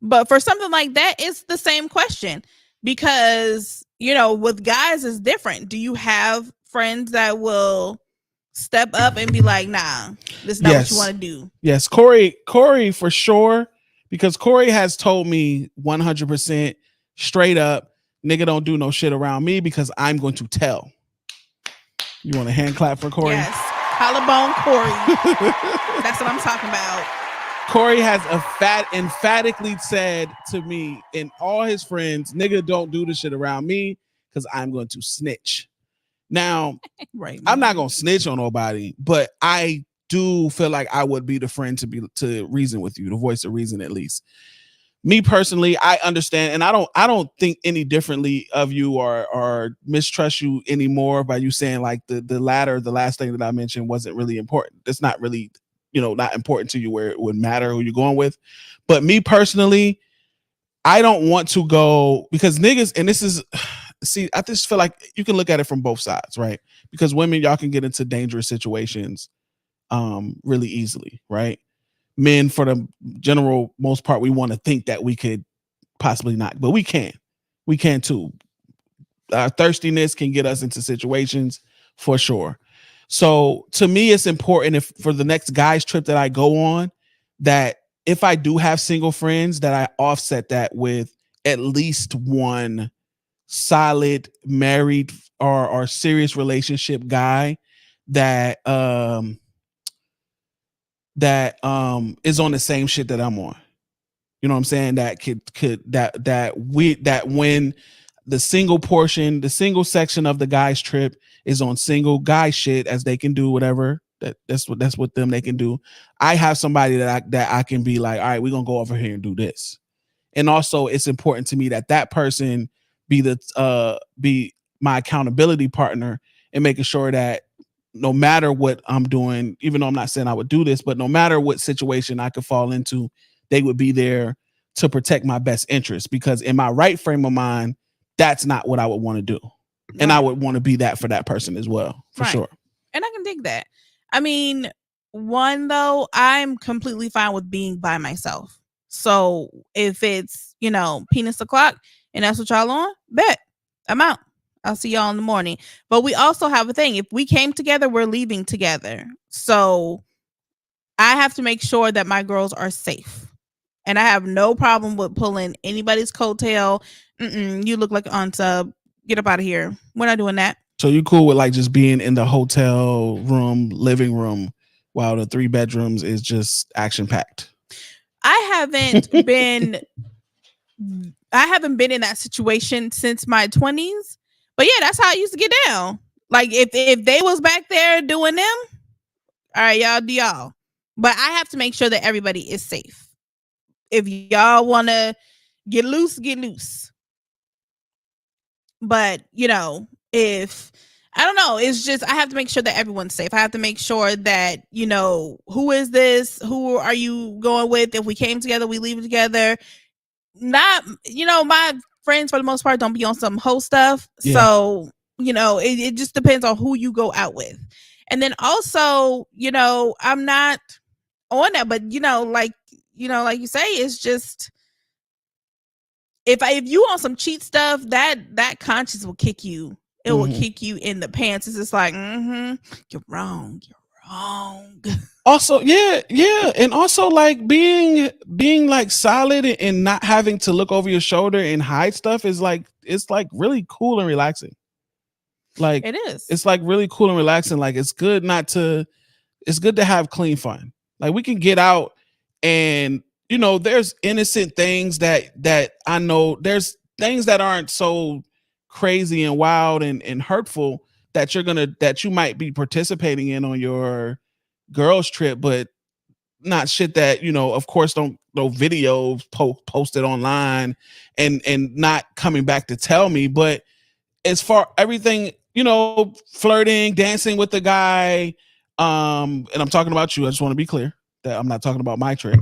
But for something like that, it's the same question. Because, you know, with guys it's different. Do you have friends that will step up and be like, nah, this is not what you want to do? Yes, Corey for sure. Because Corey has told me 100% straight up, nigga, don't do no shit around me because I'm going to tell. You want a hand clap for Corey? Yes. Collarbone Corey. That's what I'm talking about. Corey has emphatically said to me and all his friends, nigga, don't do this shit around me because I'm going to snitch. Now, right, I'm not going to snitch on nobody, but I do feel like I would be the friend to reason with you, to voice of reason at least. Me personally, I understand, and I don't think any differently of you or mistrust you anymore by you saying like the last thing that I mentioned wasn't really important. It's not really, you know, not important to you where it would matter who you're going with. But me personally, I don't want to go because niggas, and this is, see, I just feel like you can look at it from both sides, right? Because women, y'all can get into dangerous situations really easily, right? Men, for the general most part, we want to think that we could possibly not, but we can too. Our thirstiness can get us into situations for sure. So to me, it's important if for the next guy's trip that I go on, that if I do have single friends, that I offset that with at least one solid married or serious relationship guy that is on the same shit that I'm on. You know what I'm saying? That that when the single section of the guy's trip is on single guy shit, as they can do whatever. That's what them they can do. I have somebody that I can be like, all right, we're gonna go over here and do this. And also it's important to me that person be my accountability partner and making sure that no matter what I'm doing, even though I'm not saying I would do this, but no matter what situation I could fall into, they would be there to protect my best interest. Because in my right frame of mind, that's not what I would want to do. Right. And I would want to be that for that person as well, for sure. And I can dig that. I mean, one, though, I'm completely fine with being by myself. So if it's, you know, penis o'clock and that's what y'all on, bet I'm out. I'll see y'all in the morning. But we also have a thing. If we came together, we're leaving together. So I have to make sure that my girls are safe. And I have no problem with pulling anybody's coattail. You look like on sub. Get up out of here. We're not doing that. So you cool with like just being in the hotel room, living room, while the 3 bedrooms is just action packed? I haven't been in that situation since my 20s. But yeah, that's how I used to get down. Like if they was back there doing them, all right, y'all do y'all. But I have to make sure that everybody is safe. If y'all want to get loose, get loose. But, you know, if I don't know, it's just I have to make sure that everyone's safe. I have to make sure that, you know, who is this? Who are you going with? If we came together, we leave together. Not, you know, my friends for the most part don't be on some hoe stuff. Yeah. So, you know, it just depends on who you go out with. And then also, you know, I'm not on that, but like you say, it's just if you want some cheat stuff, that conscience will kick you. It will kick you in the pants. It's just like, you're wrong. Also, yeah. And also like being like solid and not having to look over your shoulder and hide stuff is like, it's like really cool and relaxing. Like it is. It's like really cool and relaxing. Like it's good to have clean fun. Like we can get out and, you know, there's innocent things that I know, there's things that aren't so crazy and wild and hurtful that you might be participating in on your girls trip, but not shit that, you know, of course don't videos posted online and not coming back to tell me. But as far everything, you know, flirting, dancing with the guy, And I'm talking about you. I just want to be clear that I'm not talking about my trip.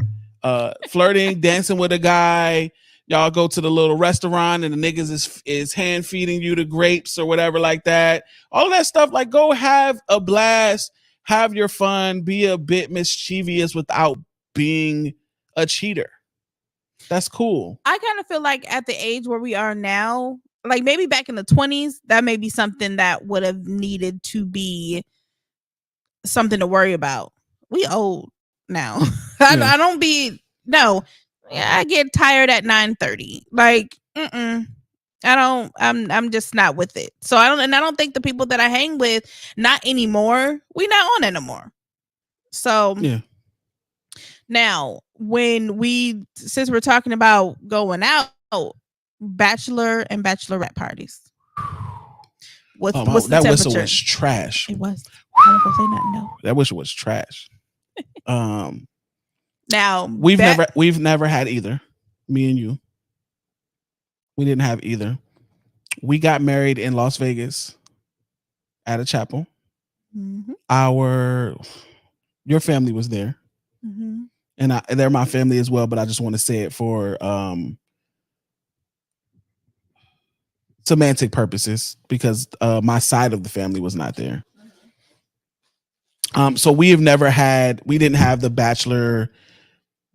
Flirting, dancing with a guy. Y'all go to the little restaurant and the niggas is hand feeding you the grapes or whatever like that. All of that stuff, like go have a blast, have your fun, be a bit mischievous without being a cheater. That's cool. I kind of feel like at the age where we are now, like maybe back in the 20s, that may be something that would have needed to be something to worry about. We old now. I don't be no. Yeah, I get tired at 9:30. Like, I don't. I'm just not with it. So I don't think the people that I hang with, not anymore. We not on it anymore. So yeah. Now, since we're talking about going out, bachelor and bachelorette parties. What's the that temperature? whistle was trash. It was. I don't gonna say nothing. No. That whistle was trash. Now we've never had either. Me and you. We didn't have either. We got married in Las Vegas at a chapel. Mm-hmm. Your family was there. Mm-hmm. And they're my family as well, but I just want to say it for semantic purposes because my side of the family was not there. So we didn't have the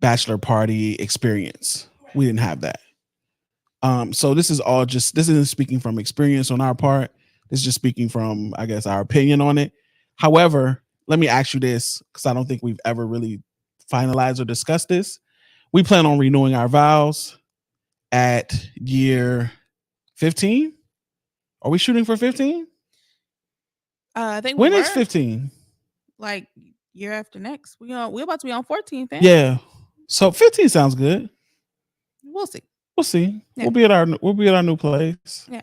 bachelor party experience. We didn't have that. So this isn't speaking from experience on our part. This is just speaking from, I guess, our opinion on it. However, let me ask you this, because I don't think we've ever really finalized or discussed this. We plan on renewing our vows at year 15. Are we shooting for 15? I think when is 15? Like year after next. We're about to be on 14th. Yeah. So 15 sounds good. We'll see. Yeah. We'll be at our new place. Yeah.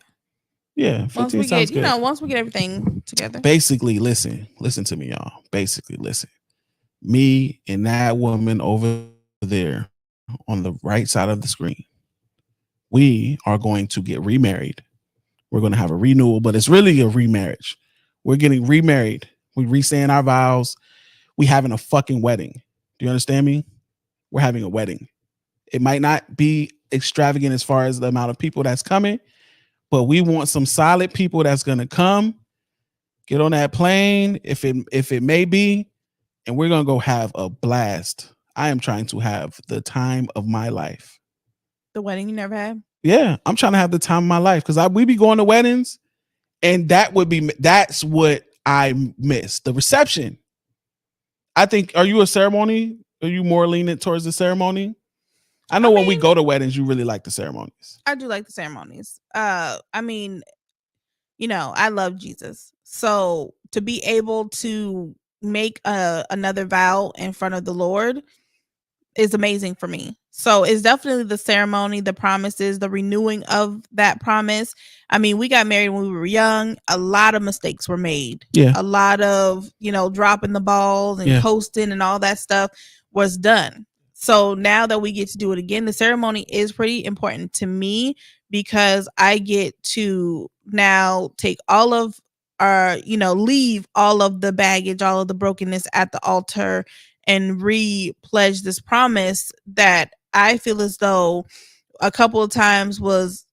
Yeah. 15 sounds good. Once we get everything together. Basically, listen to me, y'all. Basically, listen. Me and that woman over there on the right side of the screen, we are going to get remarried. We're going to have a renewal, but it's really a remarriage. We're getting remarried. We re-saying our vows. We having a fucking wedding. Do you understand me? We're having a wedding. It might not be extravagant as far as the amount of people that's coming, but we want some solid people that's going to come, get on that plane, if it may be, and we're going to go have a blast. I am trying to have the time of my life. The wedding you never had? Yeah, I'm trying to have the time of my life because we be going to weddings, and that's what I miss. The reception. I think, are you a ceremony? Are you more lenient towards the ceremony? I know when we go to weddings, you really like the ceremonies. I do like the ceremonies. I love Jesus. So to be able to make another vow in front of the Lord is amazing for me. So it's definitely the ceremony, the promises, the renewing of that promise. I mean, we got married when we were young. A lot of mistakes were made. Yeah. A lot of, dropping the balls and coasting and all that stuff was done. So now that we get to do it again, the ceremony is pretty important to me because I get to now take all of leave all of the baggage, all of the brokenness at the altar and re-pledge this promise that I feel as though a couple of times was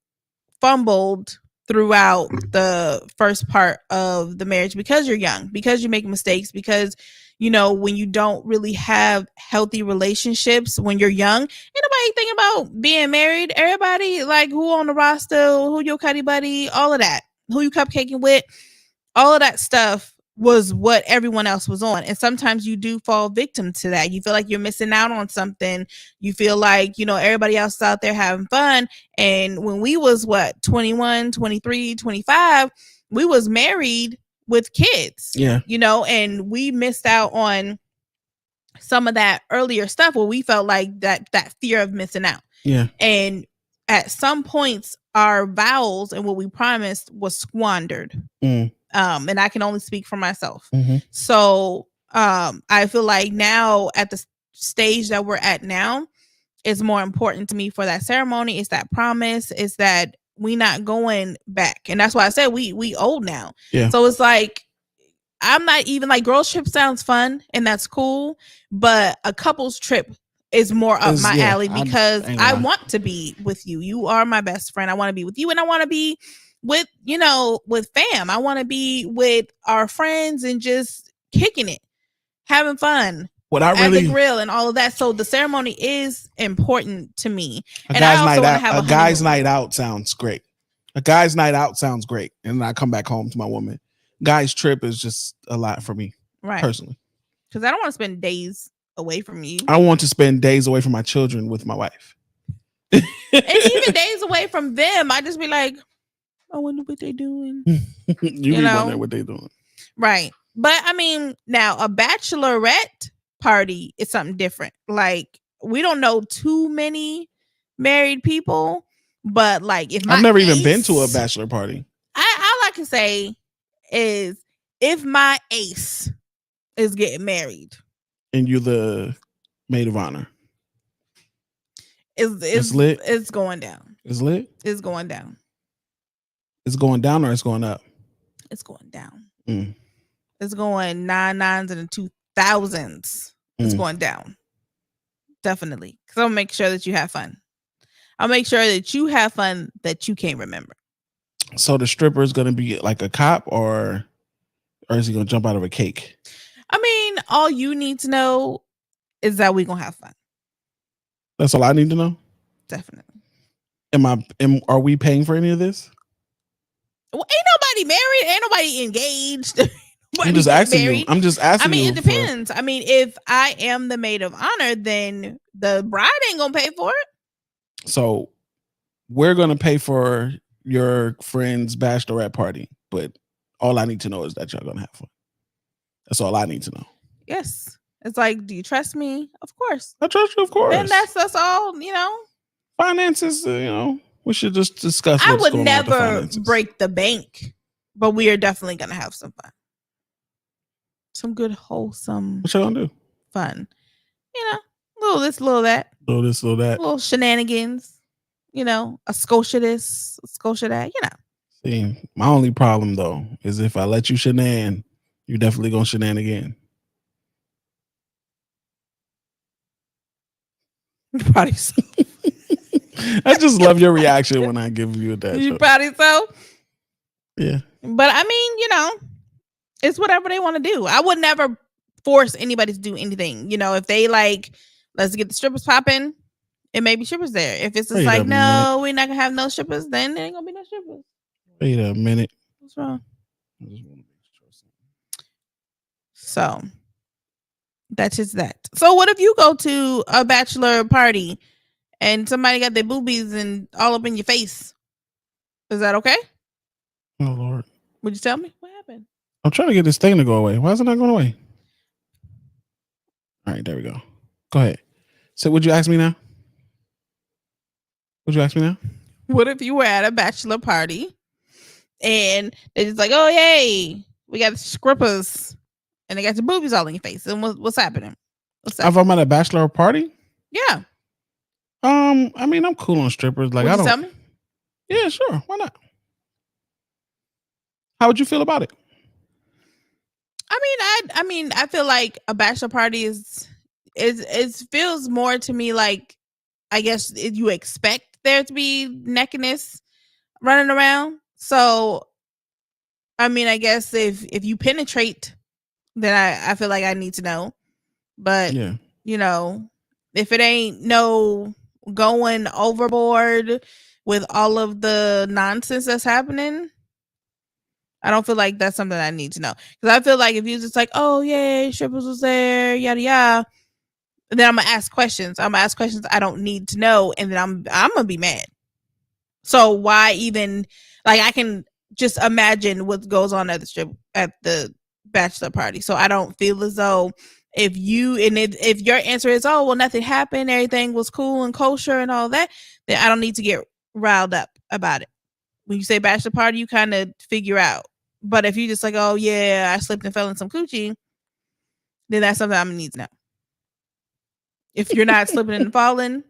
fumbled throughout the first part of the marriage because you're young, because you make mistakes, because when you don't really have healthy relationships when you're young, ain't nobody thinking about being married. Everybody like who on the roster, who your cuddy buddy, all of that, who you cupcaking with, all of that stuff was what everyone else was on. And sometimes you do fall victim to that. You feel like you're missing out on something. You feel like, everybody else is out there having fun. And when we was 21, 23, 25, we was married with kids, and we missed out on some of that earlier stuff where we felt like that fear of missing out. Yeah. And at some points, our vows and what we promised was squandered. And I can only speak for myself. Mm-hmm. So I feel like now at the stage that we're at now, it's more important to me for that ceremony. It's that promise. It's that we not going back. And that's why I said we old now. Yeah. So it's like I'm not even like girls trip sounds fun and that's cool, but a couples trip is more up my alley because I want to be with you. You are my best friend. I want to be with you, and I want to be with, you know, with fam. I want to be with our friends and just kicking it, having fun. What I at really the grill and all of that. So the ceremony is important to me. a And I guy's also night want to out. have A guy's night out sounds great. A guy's night out sounds great, and I come back home to my woman. Guy's trip is just a lot for me, right? Personally, because I don't want to spend days away from you. I want to spend days away from my children with my wife, and even days away from them. I just be like, I wonder what they're doing. you know? Wonder what they're doing, right? But I mean, now a bachelorette party is something different. Like we don't know too many married people, but like if I've never even been to a bachelor party. All I can say is if my ace is getting married and you're the maid of honor, it's lit. It's going down. It's lit. It's going down. It's going down or it's going up. It's going down. It's going 9 9s and 2000s. It's going down. Definitely. Because I'll make sure that you have fun. I'll make sure that you have fun that you can't remember. So the stripper is going to be like a cop or is he going to jump out of a cake? I mean, all you need to know is that we're going to have fun. That's all I need to know? Definitely. Are we paying for any of this? Well, ain't nobody married. Ain't nobody engaged. I'm just asking you. I'm just asking you. I mean, it depends. I mean, if I am the maid of honor, then the bride ain't going to pay for it. So we're going to pay for your friend's bachelorette party, but all I need to know is that y'all going to have fun. That's all I need to know. Yes. It's like, do you trust me? Of course. I trust you, of course. And that's all, you know. Finances, you know, we should just discuss what's I would going on with the never finances. break the bank, but we are definitely going to have some fun. Some good, wholesome. What y'all gonna do? Fun. You know, little this, little that. Little this, little that. Little shenanigans. You know, a Scotia this, a Scotia that, you know. See, my only problem, though, is if I let you shenan, you're definitely going to shenan again. Probably so. I just love your reaction when I give you that. You probably so? Yeah. But I mean, you know, it's whatever they want to do. I would never force anybody to do anything. You know, if they like, let's get the strippers popping, it may be strippers there. If it's just like, no, we're not going to have no strippers, then there ain't going to be no strippers. Wait a minute. What's wrong? So that's just that. So what if you go to a bachelor party and somebody got their boobies and all up in your face? Is that okay? Oh, Lord. Would you tell me what happened? I'm trying to get this thing to go away. Why is it not going away? All right, there we go. Go ahead. So would you ask me now? Would you ask me now? What if you were at a bachelor party and they're just like, oh, yay, we got strippers and they got your boobies all in your face. And what's happening? If I'm at a bachelor party? Yeah. I mean, I'm cool on strippers. Like, would you tell me? Yeah, sure. Why not? How would you feel about it? I mean, I feel like a bachelor party is feels more to me like, I guess you expect there to be nakedness running around. So, I mean, I guess if you penetrate, then I feel like I need to know. But, you know, if it ain't no going overboard with all of the nonsense that's happening, I don't feel like that's something I need to know. Because I feel like if you're just like, oh, yeah, strippers was there, yada, yada, then I'm going to ask questions. I'm going to ask questions I don't need to know. And then I'm going to be mad. So why even, like, I can just imagine what goes on at the bachelor party. So I don't feel as though if your answer is, oh, well, nothing happened, everything was cool and kosher and all that, then I don't need to get riled up about it. When you say bachelor party, you kind of figure out. But if you just like, oh, yeah, I slipped and fell in some coochie, then that's something I'm going to need to know. If you're not slipping and falling,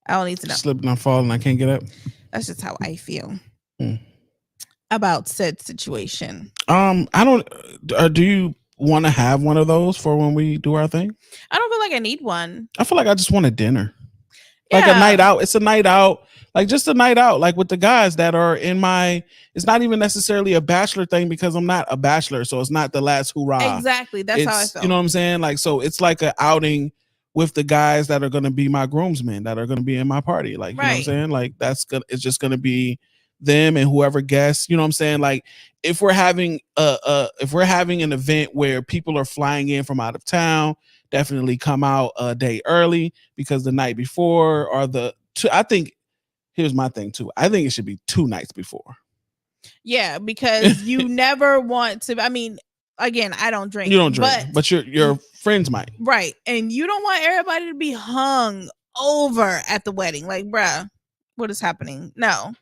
I don't need to know. Slipping and falling, I can't get up. That's just how I feel. about said situation? I don't. Do you want to have one of those for when we do our thing? I don't feel like I need one. I feel like I just want a dinner, like a Yeah. night out. It's a night out, like just a night out, like with the guys that are in my. It's not even necessarily a bachelor thing because I'm not a bachelor, so it's not the last hoorah. Exactly. That's how I It's felt. you know what I'm saying. Like so, it's like an outing with the guys that are going to be my groomsmen that are going to be in my party. Like you know what I'm Right. saying. Like that's good. It's just going to be them and whoever guests. You know what I'm saying. Like if we're having an event where people are flying in from out of town, definitely come out a day early because the night before or I think here's my thing too. I think it should be 2 nights before. Yeah, because you never want to. I mean, again, I don't drink. You don't drink, but your friends might. Right, and you don't want everybody to be hung over at the wedding. Like, bruh, what is happening? No.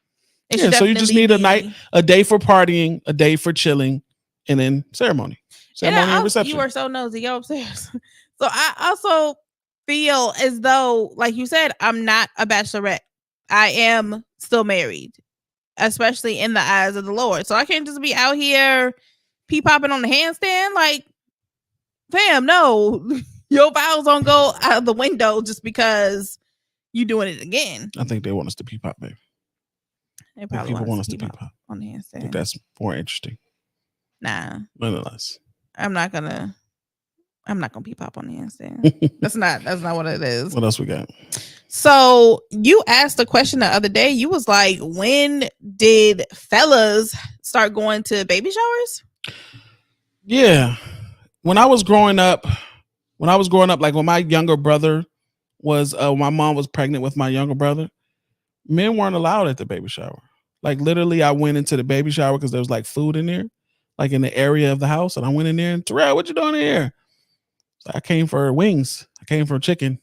Yeah, so you just need a day for partying, a day for chilling, and then ceremony and reception. You are so nosy. Go upstairs. So I also feel as though, like you said, I'm not a bachelorette. I am still married, especially in the eyes of the Lord. So I can't just be out here pee popping on the handstand. Like, fam, no, your vows don't go out of the window just because you doing it again. I think they want us to pee pop, baby. They probably want us to pee pop on the handstand. I think that's more interesting. Nah, nonetheless, I'm not gonna pee pop on the handstand. That's not what it is. What else we got? So you asked a question the other day. You was like, when did fellas start going to baby showers? Yeah. When I was growing up, like when my younger brother was, my mom was pregnant with my younger brother, men weren't allowed at the baby shower. Like literally I went into the baby shower because there was like food in there, like in the area of the house. And I went in there and Terrell, what you doing in here? So I came for wings. I came for chicken.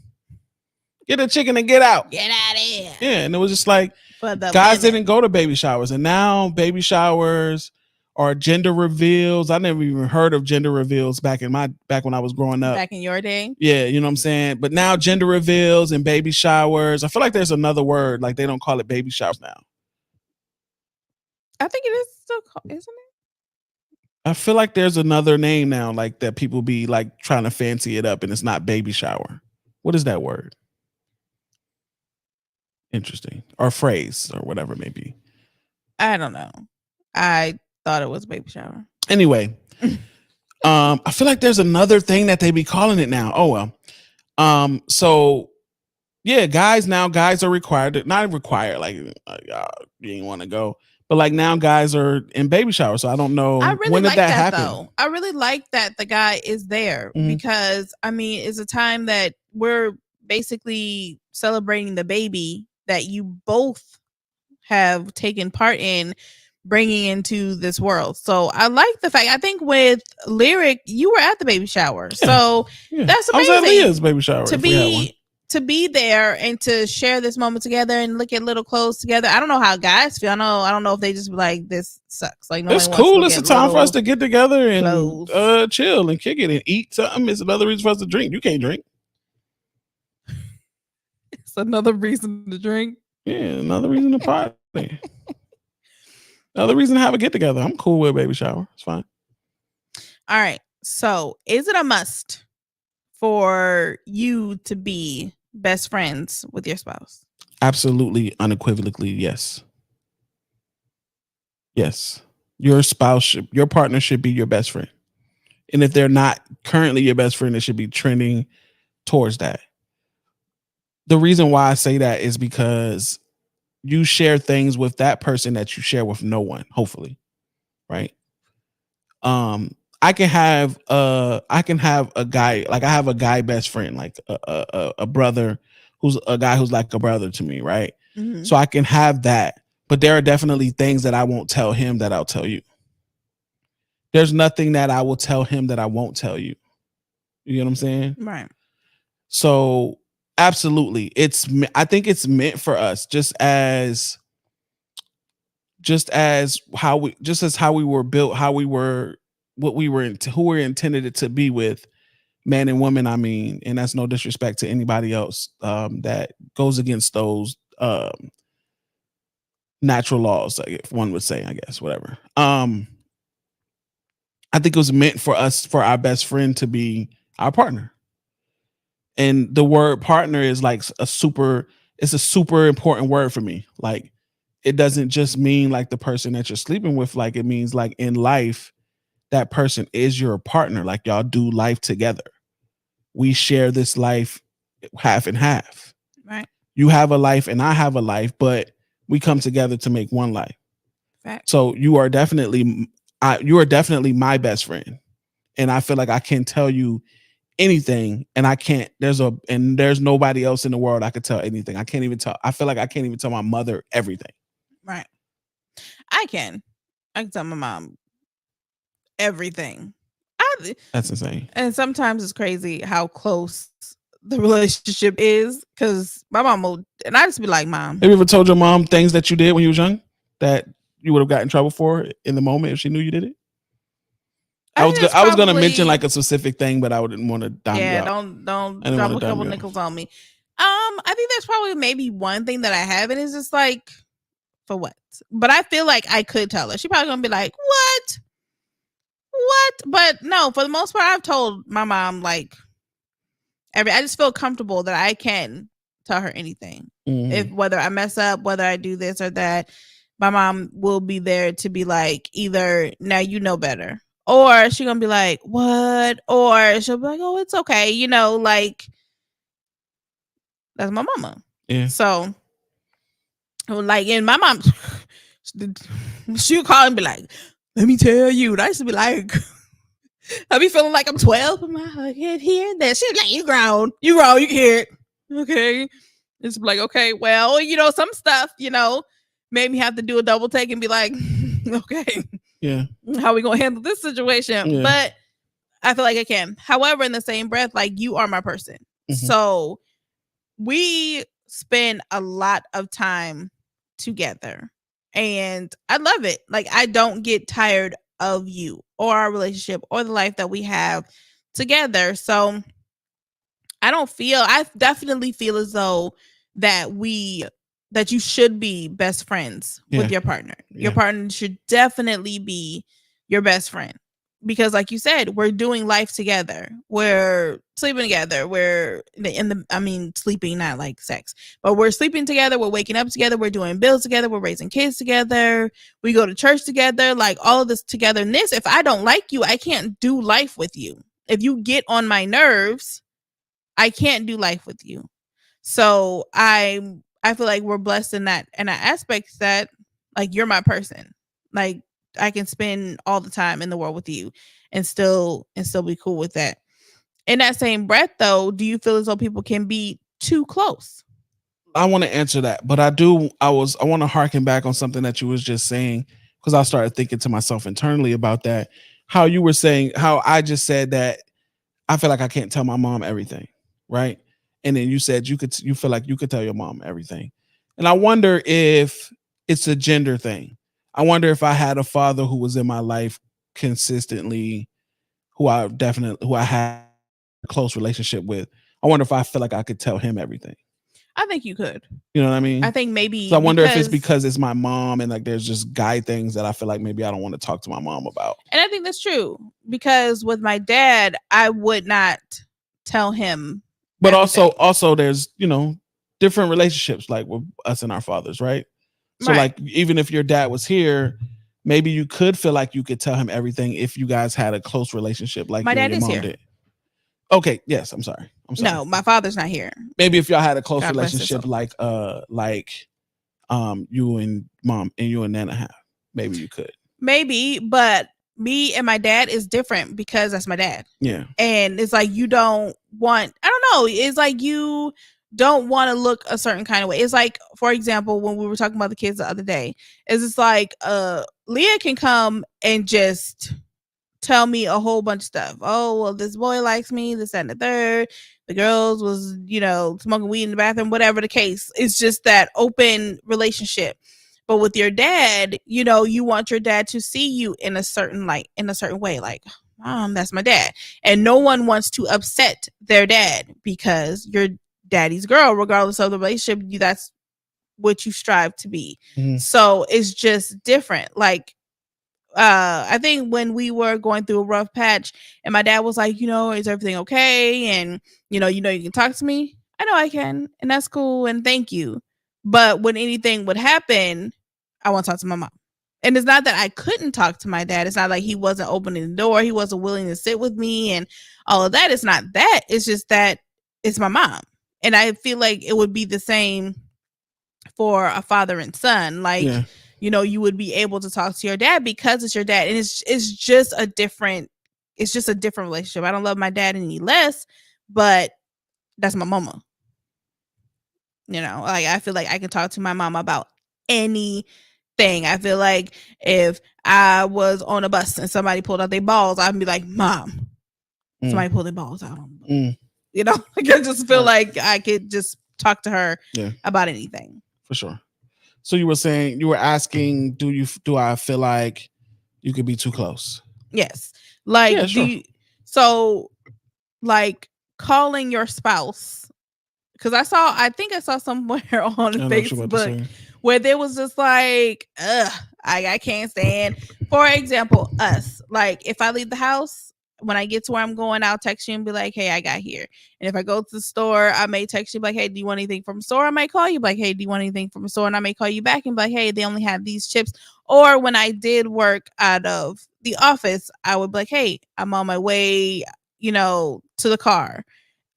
Get the chicken and get out. Get out of here. Yeah. And it was just like, guys didn't go to baby showers. And now baby showers are gender reveals. I never even heard of gender reveals back when I was growing up. Back in your day? Yeah, you know what I'm saying? But now gender reveals and baby showers. I feel like there's another word. Like they don't call it baby showers now. I think it is still called, isn't it? I feel like there's another name now, like that people be like trying to fancy it up and it's not baby shower. What is that word? Interesting. Or phrase or whatever it may be. I don't know. I thought it was baby shower. Anyway, I feel like there's another thing that they be calling it now. Oh well. So yeah, guys are required, not required, like you didn't want to go, but like now guys are in baby shower. So I don't know when did that happen. Though. I really like that the guy is there because I mean it's a time that we're basically celebrating the baby that you both have taken part in bringing into this world. So I like the fact, I think with Lyric, you were at the baby shower. Yeah. So that's amazing. I was at Leah's baby shower. To be there and to share this moment together and look at little clothes together. I don't know how guys feel. I don't know if they just be like, this sucks. Like, it's cool. It's a time for us to get together and chill and kick it and eat something. It's another reason for us to drink. You can't drink. It's another reason to drink. Yeah, another reason to party. Another reason to have a get together. I'm cool with a baby shower. It's fine. All right. So is it a must for you to be best friends with your spouse? Absolutely, unequivocally, yes. Yes. Your spouse, your partner should be your best friend. And if they're not currently your best friend, it should be trending towards that. The reason why I say that is because you share things with that person that you share with no one, hopefully. Right? I can have a guy, like I have a guy best friend, like a brother who's a guy who's like a brother to me, right? Mm-hmm. So I can have that, but there are definitely things that I won't tell him that I'll tell you. There's nothing that I will tell him that I won't tell you. You know what I'm saying? Right. So absolutely, I think it's meant for us, just as how we were built, who we were intended it to be with man and woman. I mean, and that's no disrespect to anybody else that goes against those natural laws, like if one would say, I guess, whatever. I think it was meant for our best friend to be our partner. And the word partner is like it's a super important word for me. Like, it doesn't just mean like the person that you're sleeping with. Like, it means like in life, that person is your partner. Like, y'all do life together. We share this life half and half. Right. You have a life and I have a life, but we come together to make one life. Fact. So you are definitely my best friend. And I feel like I can tell you anything, and I can't. There's nobody else in the world I could tell anything. I feel like I can't even tell my mother everything. Right. I can tell my mom everything. That's insane. And sometimes it's crazy how close the relationship is, because my mom will, and I just be like, Mom. Have you ever told your mom things that you did when you was young that you would have gotten in trouble for in the moment if she knew you did it? I was gonna mention like a specific thing, but I wouldn't want to dime you out. Don't drop a couple nickels on me. I think that's probably maybe one thing that I have, and it's just like, for what? But I feel like I could tell her. She probably gonna be like, what? But no, for the most part, I've told my mom like I just feel comfortable that I can tell her anything. Mm-hmm. If whether I mess up, whether I do this or that, my mom will be there to be like, either now you know better, or she gonna be like, what? Or she'll be like, oh, it's okay. You know, like, that's my mama. Yeah. So, like, and my mom, she'll call and be like, let me tell you. And I used to be like, I be feeling like I'm 12. I'm like, I can't hear that. She's like, you grown, you can hear it. Okay. It's like, okay, well, some stuff, made me have to do a double take and be like, okay. Yeah. How we gonna handle this situation? Yeah. But I feel like I can. However, in the same breath, like, you are my person. Mm-hmm. So we spend a lot of time together, and I love it. Like, I don't get tired of you or our relationship or the life that we have together. So I definitely feel as though that you should be best friends with your partner. Your partner should definitely be your best friend, because like you said, we're doing life together. We're sleeping together. We're sleeping, not like sex, but we're sleeping together. We're waking up together. We're doing bills together. We're raising kids together. We go to church together, like all of this togetherness. If I don't like you, I can't do life with you. If you get on my nerves, I can't do life with you. So I feel like we're blessed in that aspect, that like, you're my person. Like, I can spend all the time in the world with you and still be cool with that. In that same breath, though, do you feel as though people can be too close? I want to answer that, but I want to harken back on something that you was just saying, because I started thinking to myself internally about that. How you were saying, how I just said that I feel like I can't tell my mom everything, right? And then you said you feel like you could tell your mom everything. And I wonder if it's a gender thing. I wonder if I had a father who was in my life consistently, who I had a close relationship with. I wonder if I feel like I could tell him everything. I think you could. You know what I mean? I think maybe. So I wonder if it's because it's my mom, and like there's just guy things that I feel like maybe I don't want to talk to my mom about. And I think that's true, because with my dad, I would not tell him. But also there's, different relationships, like with us and our fathers, right? So like, even if your dad was here, maybe you could feel like you could tell him everything if you guys had a close relationship, like my you dad and your is mom here. did. Okay, yes, I'm sorry. No, my father's not here. Maybe if y'all had a close relationship, like you and mom and you and Nana have, maybe you could. Maybe, but me and my dad is different, because that's my dad. Yeah. And it's like, you don't want, I don't know, it's like you don't want to look a certain kind of way. It's like, for example, when we were talking about the kids the other day, it's like Leah can come and just tell me a whole bunch of stuff. Oh, well, this boy likes me, this, that, and the third. The girls was, smoking weed in the bathroom, whatever the case. It's just that open relationship. But with your dad, you want your dad to see you in a certain way, like, Mom, that's my dad. And no one wants to upset their dad, because you're daddy's girl, regardless of the relationship. That's what you strive to be. Mhm. So it's just different. Like I think when we were going through a rough patch and my dad was like, is everything okay? And you can talk to me. I know I can, and that's cool, and thank you. But when anything would happen, I want to talk to my mom. And it's not that I couldn't talk to my dad. It's not like he wasn't opening the door. He wasn't willing to sit with me and all of that. It's not that. It's just that it's my mom. And I feel like it would be the same for a father and son. Like, Yeah. you would be able to talk to your dad because it's your dad. And it's just a different relationship. I don't love my dad any less, but that's my mama. Like I feel like I can talk to my mom about anything. I feel like if I was on a bus and somebody pulled out their balls, I'd be like, Mom, somebody pulled their balls out. Like I just feel like I could just talk to her about anything. For sure. So you were asking, do I feel like you could be too close? Yes. Like, Yeah, sure. So like calling your spouse, because I think I saw somewhere on Facebook where there was just like, I can't stand. For example, us. Like if I leave the house, when I get to where I'm going, I'll text you and be like, hey, I got here. And if I go to the store, I may text you like, hey, do you want anything from the store? I might call you like, hey, do you want anything from the store? And I may call you back and be like, hey, they only have these chips. Or when I did work out of the office, I would be like, hey, I'm on my way, to the car.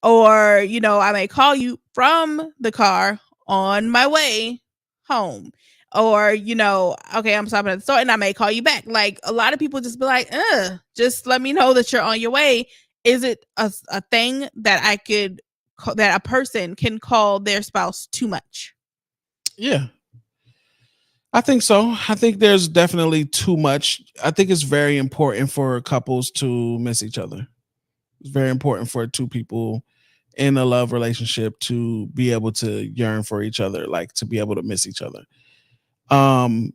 Or, I may call you from the car on my way home. Or, okay, I'm stopping at the store and I may call you back. Like a lot of people just be like, just let me know that you're on your way. Is it a thing that that a person can call their spouse too much? Yeah. I think so. I think there's definitely too much. I think it's very important for couples to miss each other. It's very important for two people in a love relationship to be able to yearn for each other, like to be able to miss each other. I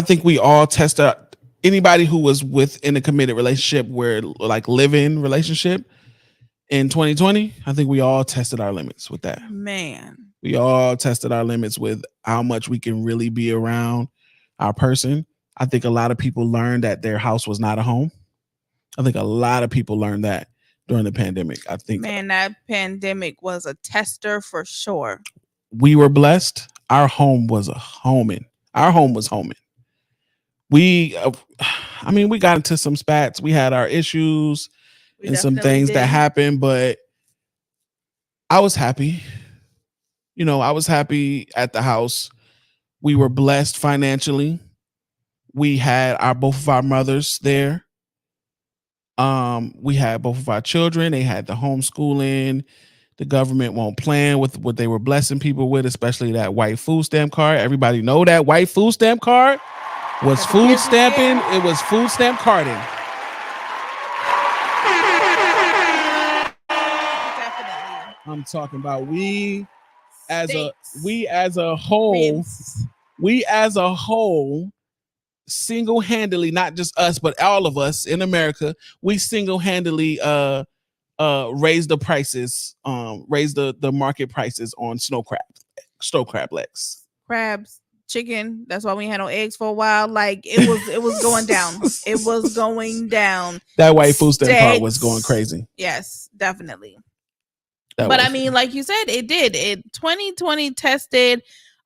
think we all test out anybody who was within a committed relationship where like live-in relationship in 2020. I think we all tested our limits with that. Man, we all tested our limits with how much we can really be around our person. I think a lot of people learned that their house was not a home. I think a lot of people learned that during the pandemic. I think, man, that pandemic was a tester for sure. We were blessed. Our home was a homing. Our home was homing. We got into some spats. We had our issues and some things that happened, but I was happy. I was happy at the house. We were blessed financially. We had both of our mothers there. We had both of our children. They had the homeschooling. The government won't plan with what they were blessing people with, especially that white food stamp card. Everybody know that white food stamp card was food stamping. It was food stamp carding. Definitely. I'm talking about we as a whole, single-handedly, not just us, but all of us in America, we single-handedly raised the prices, raised the market prices on snow crab legs. Crabs, chicken. That's why we had no eggs for a while. Like it was going down. It was going down. That white food stamp card was going crazy. Yes, definitely. But I mean, like you said, it did. 2020 tested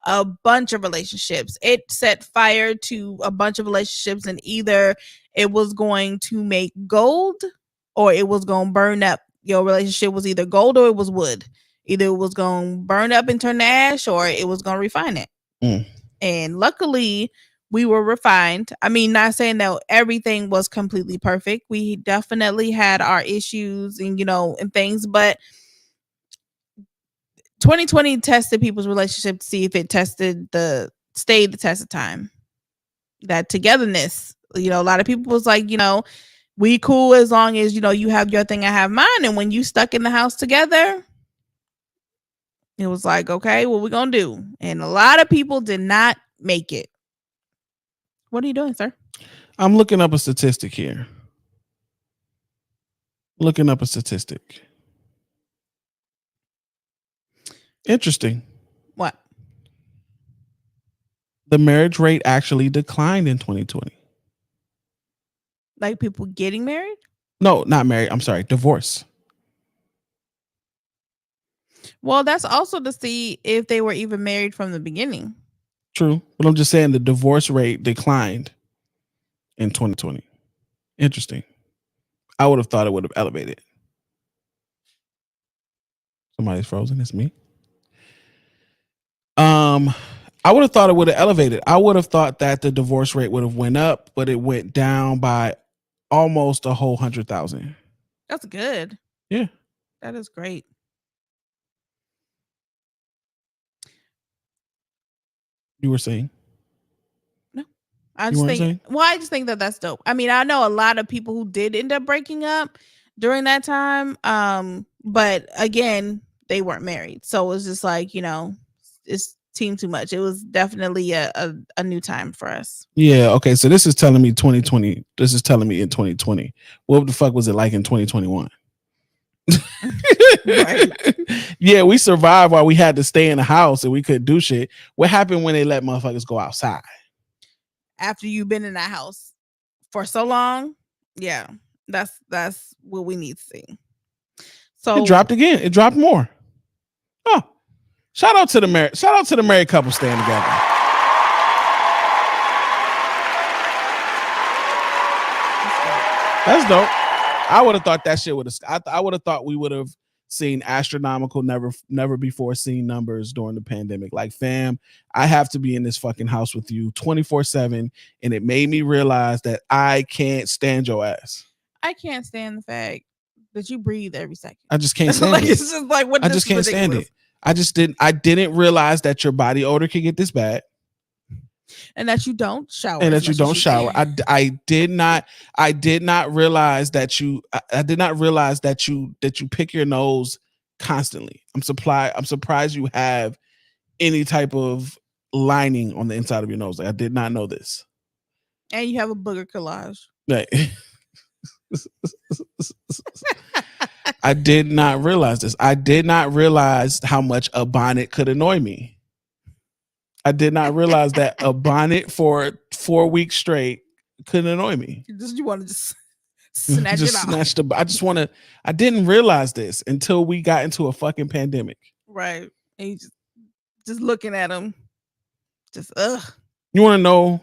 a bunch of relationships. It set fire to a bunch of relationships, and either it was going to make gold or it was going to burn up. Your relationship was either gold or it was wood. Either it was going to burn up and turn to ash or it was going to refine it. And luckily, we were refined. I mean, not saying that everything was completely perfect. We definitely had our issues and, and things, but 2020 tested people's relationship to see if it stayed the test of time. That togetherness, a lot of people was like, we cool as long as, you have your thing, I have mine. And when you stuck in the house together, it was like, okay, what we gonna do? And a lot of people did not make it. What are you doing, sir? I'm looking up a statistic here. Interesting. What? The marriage rate actually declined in 2020. Like people getting married? No, not married. I'm sorry, divorce. Well, that's also to see if they were even married from the beginning. True, but I'm just saying the divorce rate declined in 2020. Interesting. I would have thought it would have elevated. Somebody's frozen. It's me. I would have thought it would have elevated. I would have thought that the divorce rate would have went up, but it went down by almost a whole 100,000. That's good. Yeah, that is great. You were saying? No, I just think. Well, I just think that that's dope. I mean, I know a lot of people who did end up breaking up during that time. But again, they weren't married, so it was just like, it's seemed too much. It was definitely a new time for us. Yeah. Okay. So this is telling me 2020. This is telling me in 2020. What the fuck was it like in 2021? Right. Yeah, we survived while we had to stay in the house and we couldn't do shit. What happened when they let motherfuckers go outside? After you've been in that house for so long, yeah, that's what we need to see. So it dropped again. It dropped more. Oh, shout out to the married couple staying together. That's dope. I would have thought that shit would have. I would have thought we would have seen astronomical, never before seen numbers during the pandemic. Like, fam, I have to be in this fucking house with you 24/7, and it made me realize that I can't stand your ass. I can't stand the fact that you breathe every second. I just can't stand like, it. It's just like, what? I just can't stand it. I didn't realize that your body odor could get this bad. And that you don't shower. And that you don't shower. I did not realize that you pick your nose constantly. I'm surprised you have any type of lining on the inside of your nose. Like, I did not know this. And you have a booger collage. Right. I did not realize this. I did not realize how much a bonnet could annoy me. I did not realize that a bonnet for 4 weeks straight could annoy me. You want to just snatch it off. I didn't realize this until we got into a fucking pandemic. Right. And you just looking at them. Just, ugh. You want to know,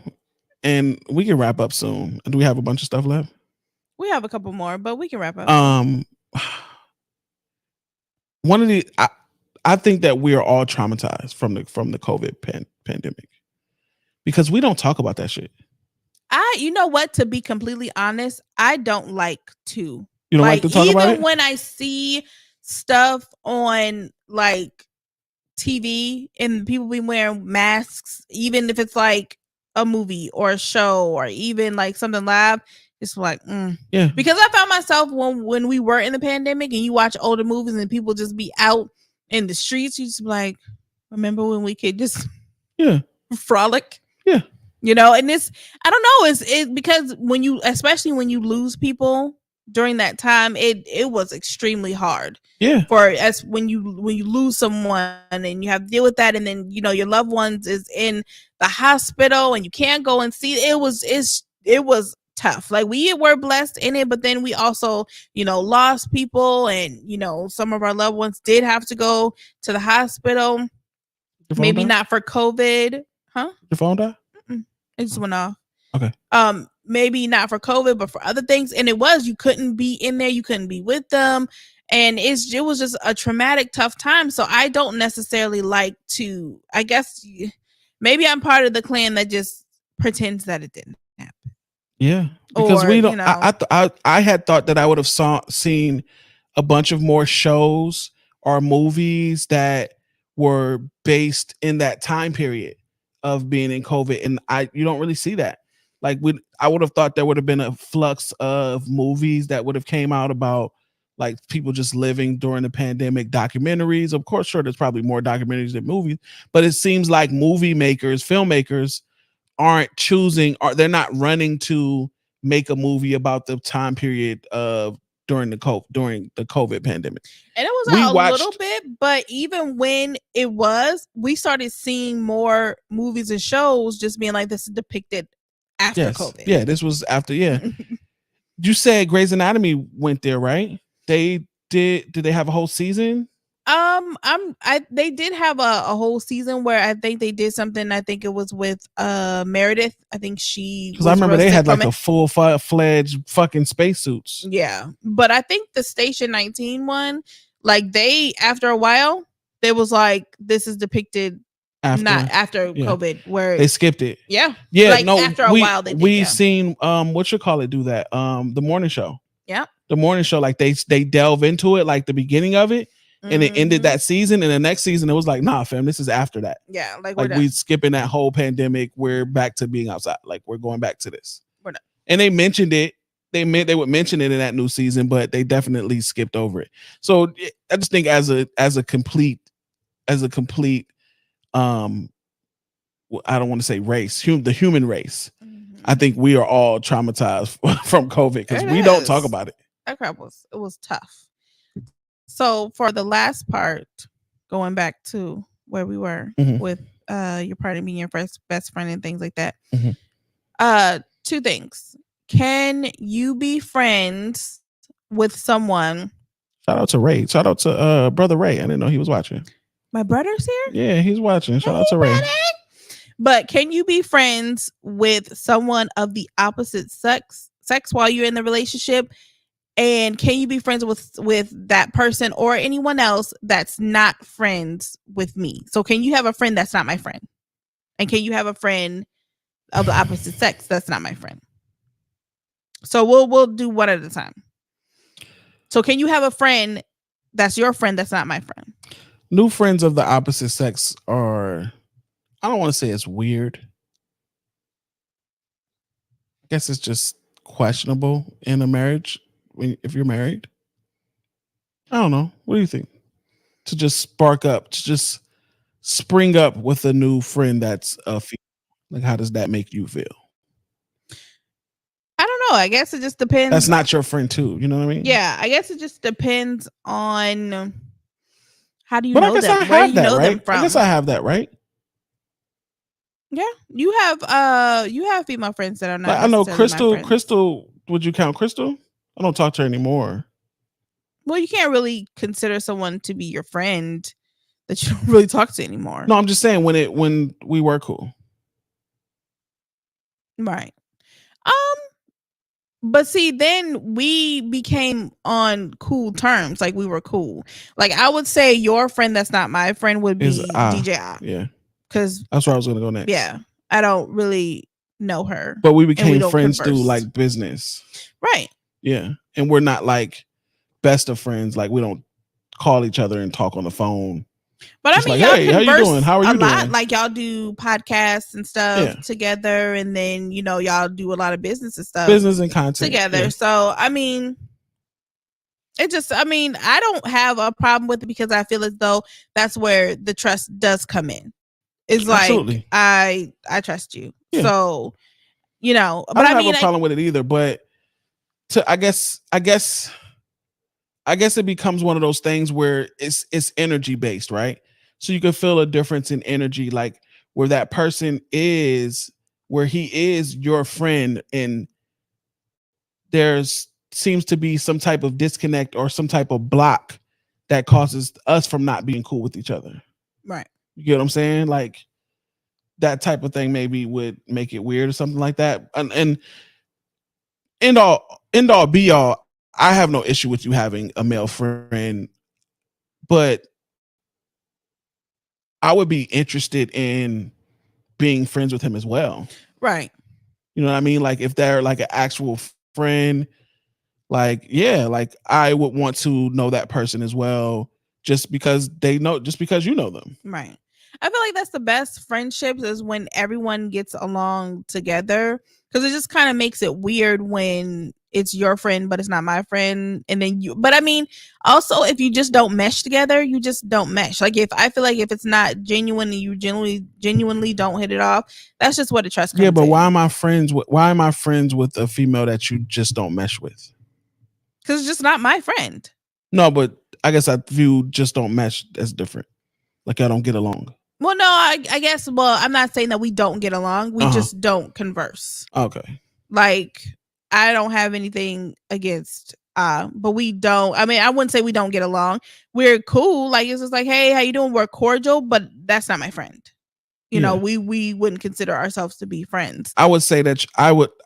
and we can wrap up soon. Do we have a bunch of stuff left? We have a couple more, but we can wrap up. One of the... I think that we are all traumatized from the COVID pandemic because we don't talk about that shit. You know what? To be completely honest, I don't like to. You don't like to talk about it? Even when I see stuff on like TV and people be wearing masks, even if it's like a movie or a show or even like something live, it's like, yeah. Because I found myself when we were in the pandemic and you watch older movies and people just be out in the streets, you just be like, remember when we could just frolic? Yeah. And this, I don't know, it's because especially when you lose people during that time, it was extremely hard. Yeah. When you lose someone and you have to deal with that, and then your loved ones is in the hospital and you can't go and see it was tough. Like, we were blessed in it, but then we also lost people, and some of our loved ones did have to go to the hospital. Maybe not for COVID. Your phone died? It just went off. Okay. Maybe not for COVID, but for other things. And you couldn't be in there, you couldn't be with them, and it was just a traumatic, tough time. So I don't necessarily like to. I guess maybe I'm part of the clan that just pretends that it didn't happen. Yeah, because we don't. I had thought that I would have seen a bunch of more shows or movies that were based in that time period of being in COVID, and you don't really see that. Like, I would have thought there would have been a flux of movies that would have came out about like people just living during the pandemic, documentaries. Of course, sure, there's probably more documentaries than movies, but it seems like filmmakers aren't choosing, or they're not running to make a movie about the time period of during the COVID pandemic. And it was a little bit, but even when it was, we started seeing more movies and shows just being like, this is depicted after COVID. Yeah, this was after. Yeah, you said Grey's Anatomy went there, right? They did. Did they have a whole season? They did have a whole season where I think they did something. I think it was with Meredith. I think because I remember they had like a full-fledged fucking spacesuits. Yeah, but I think the Station 19 one, like after a while, they was like, this is depicted not after COVID, where they skipped it. Yeah, like, no. After a while, we've seen what you call it do that. The morning show. Yeah, the morning show, like they delve into it, like the beginning of it. And it ended that season, and the next season it was like, nah, fam, this is after that. Yeah, like we skipping that whole pandemic. We're back to being outside. Like we're going back to this. We're done. And they mentioned it. They would mention it in that new season, but they definitely skipped over it. So I just think as a complete, I don't want to say race, the human race. Mm-hmm. I think we are all traumatized from COVID because we don't talk about it. That crap was tough. So for the last part, going back to where we were with your partner being your best friend and things like that. Mm-hmm. Two things. Can you be friends with someone? Shout out to Ray. Shout out to brother Ray. I didn't know he was watching. My brother's here? Yeah, he's watching. Shout out to Ray. Brother. But can you be friends with someone of the opposite sex while you're in the relationship? And can you be friends with that person or anyone else that's not friends with me? So can you have a friend that's not my friend? And can you have a friend of the opposite sex that's not my friend? So we'll do one at a time. So can you have a friend that's your friend that's not my friend? New friends of the opposite sex are, I don't want to say it's weird. I guess it's just questionable in a marriage. If you're married, I don't know. What do you think? To just spark up, to just spring up with a new friend that's a female. Like, how does that make you feel? I don't know. I guess it just depends. That's not your friend too. You know what I mean? Yeah. I guess it just depends on how do you know them? Where do you know them from? I guess I have that, right? Yeah. You have female friends that are not. Like, I know Crystal. Would you count Crystal? I don't talk to her anymore. Well, you can't really consider someone to be your friend that you don't really talk to anymore. No, I'm just saying when we were cool. Right. But see, then we became on cool terms. Like we were cool. Like I would say your friend that's not my friend would be DJ. Yeah. Because that's where I was gonna go next. Yeah. I don't really know her. But we became friends through like business. Right. Yeah. And we're not like best of friends. Like we don't call each other and talk on the phone. But just I mean, like, y'all hey, how you doing? How are you doing? Like y'all do podcasts and stuff together, and then y'all do a lot of business and stuff, business and content together. Yeah. So I mean, I don't have a problem with it because I feel as though that's where the trust does come in. It's like Absolutely. I trust you, so But I don't have a problem with it either. But I guess it becomes one of those things where it's energy based, right? So you can feel a difference in energy, like where that person is, where he is your friend, and there's seems to be some type of disconnect or some type of block that causes us from not being cool with each other. Right. You get what I'm saying? Like that type of thing maybe would make it weird or something like that. And end all be all, I have no issue with you having a male friend, but I would be interested in being friends with him as well. Right. You know what I mean? Like if they're like an actual friend, like, yeah, like I would want to know that person as well, just because you know them. Right. I feel like that's the best friendships is when everyone gets along together, because it just kind of makes it weird when it's your friend but it's not my friend, and then but I mean also if you just don't mesh together, you just don't mesh. Like if I feel like if it's not genuine and you genuinely don't hit it off, that's just what the trust comes but in. why am I friends with a female that you just don't mesh with? Because it's just not my friend. No, but I guess our view just don't match as different. Like I don't get along. Well, no, I guess. Well, I'm not saying that we don't get along. We just don't converse. Okay. Like I don't have anything against. But we don't. I mean, I wouldn't say we don't get along. We're cool. Like it's just like, hey, how you doing? We're cordial, but that's not my friend. You know, we wouldn't consider ourselves to be friends. I would say that